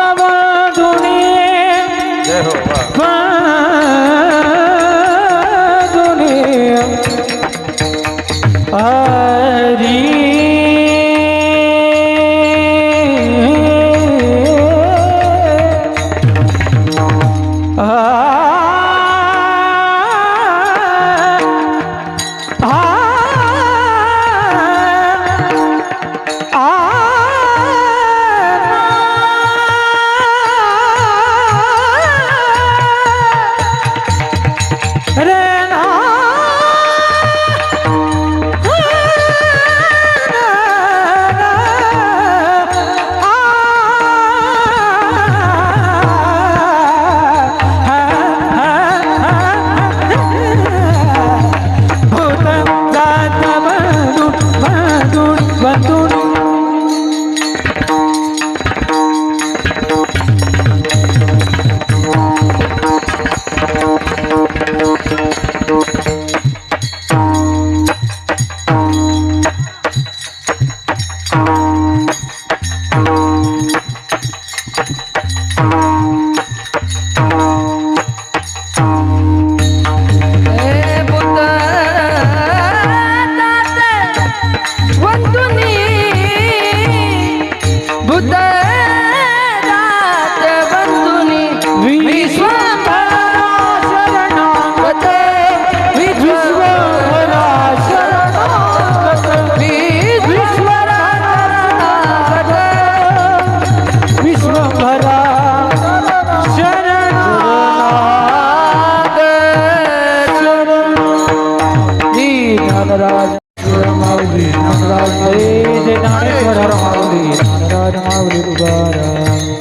माऊली तुकाराम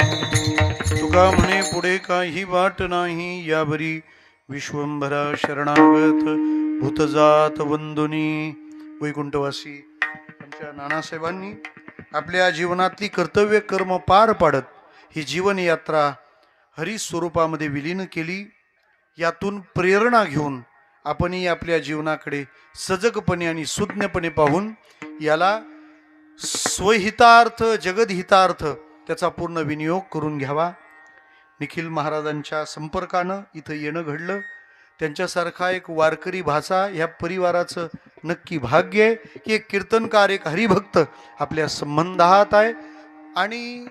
तुका म्हणे पुढे काही वाट नाही यावरी विश्वंभरा शरणागत भूतजात वंदुनी. वैकुंठवासी आमच्या नानासाहेबांनी आपल्या जीवनातली कर्तव्य कर्म पार पाडत ही जीवनयात्रा हरिस्वरूपामध्ये विलीन केली. यातून प्रेरणा घेऊन आपणही आपल्या जीवनाकडे सजगपणे आणि सुज्ञपणे पाहून याला स्वहितार्थ जगदहितार्थ त्याचा पूर्ण विनियोग करून घ्यावा. निखिल महाराजांच्या संपर्कानं इथं येणं घडलं. त्यांच्यासारखा एक वारकरी भाचा ह्या परिवाराचं नक्की भाग्य आहे की एक कीर्तनकार एक हरिभक्त आपल्या संबंधात आहे. आणि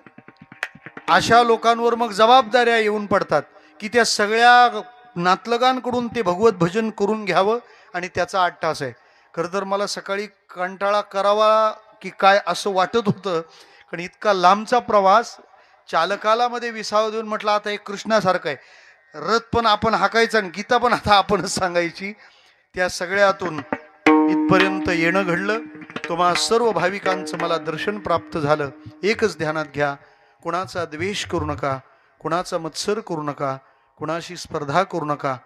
अशा लोकांवर मग जबाबदाऱ्या येऊन पडतात की त्या सगळ्या नातलगांकडून ते भगवत भजन करून घ्यावं आणि त्याचा 8 तास आहे. खरं तर मला सकाळी कंटाळा करावा की काय असं वाटत होतं, कारण इतका लांबचा प्रवास चालकाला मध्ये विसाव देऊन म्हटलं आता एक कृष्णासारखं आहे, रथ पण आपण हाकायचा आणि गीता पण आता आपणच सांगायची. त्या सगळ्यातून इथपर्यंत येणं घडलं. तुम्हा सर्व भाविकांचं मला दर्शन प्राप्त झालं. एकच ध्यानात घ्या, कुणाचा द्वेष करू नका, कुणाचा मत्सर करू नका, कुणाशी स्पर्धा करू नका.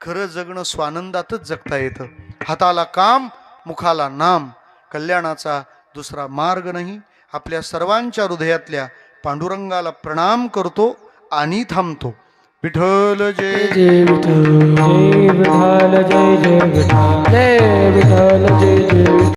खरं जगणं स्वानंदातच जगता येतं. हाताला काम, मुखाला नाम, कल्याणाचा दुसरा मार्ग नाही. आपल्या सर्वांच्या हृदयातल्या पांडुरंगाला प्रणाम करतो आणि थांबतो. विठ्ठल जय
जय विठ्ठल जय विठ्ठल जय जय विठ्ठल जय विठ्ठल जय जय